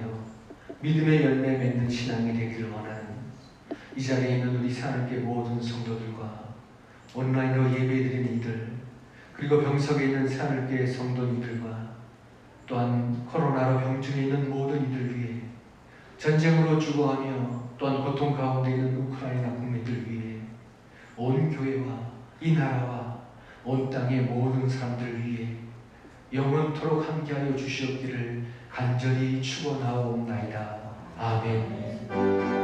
믿음의 열매 맺는 신앙이 되기를 원하는 이 자리에 있는 우리 새하늘교회 모든 성도들과 온라인으로 예배드리는 이들, 그리고 병석에 있는 새하늘교회 성도님들과 또한 코로나로 병중에 있는 모든 이들 위해, 전쟁으로 죽어가며 또한 고통 가운데 있는 우크라이나 국민들 위해, 온 교회와 이 나라와 온 땅의 모든 사람들 위해 영원토록 함께하여 주시옵기를 간절히 축원하옵나이다. 아멘.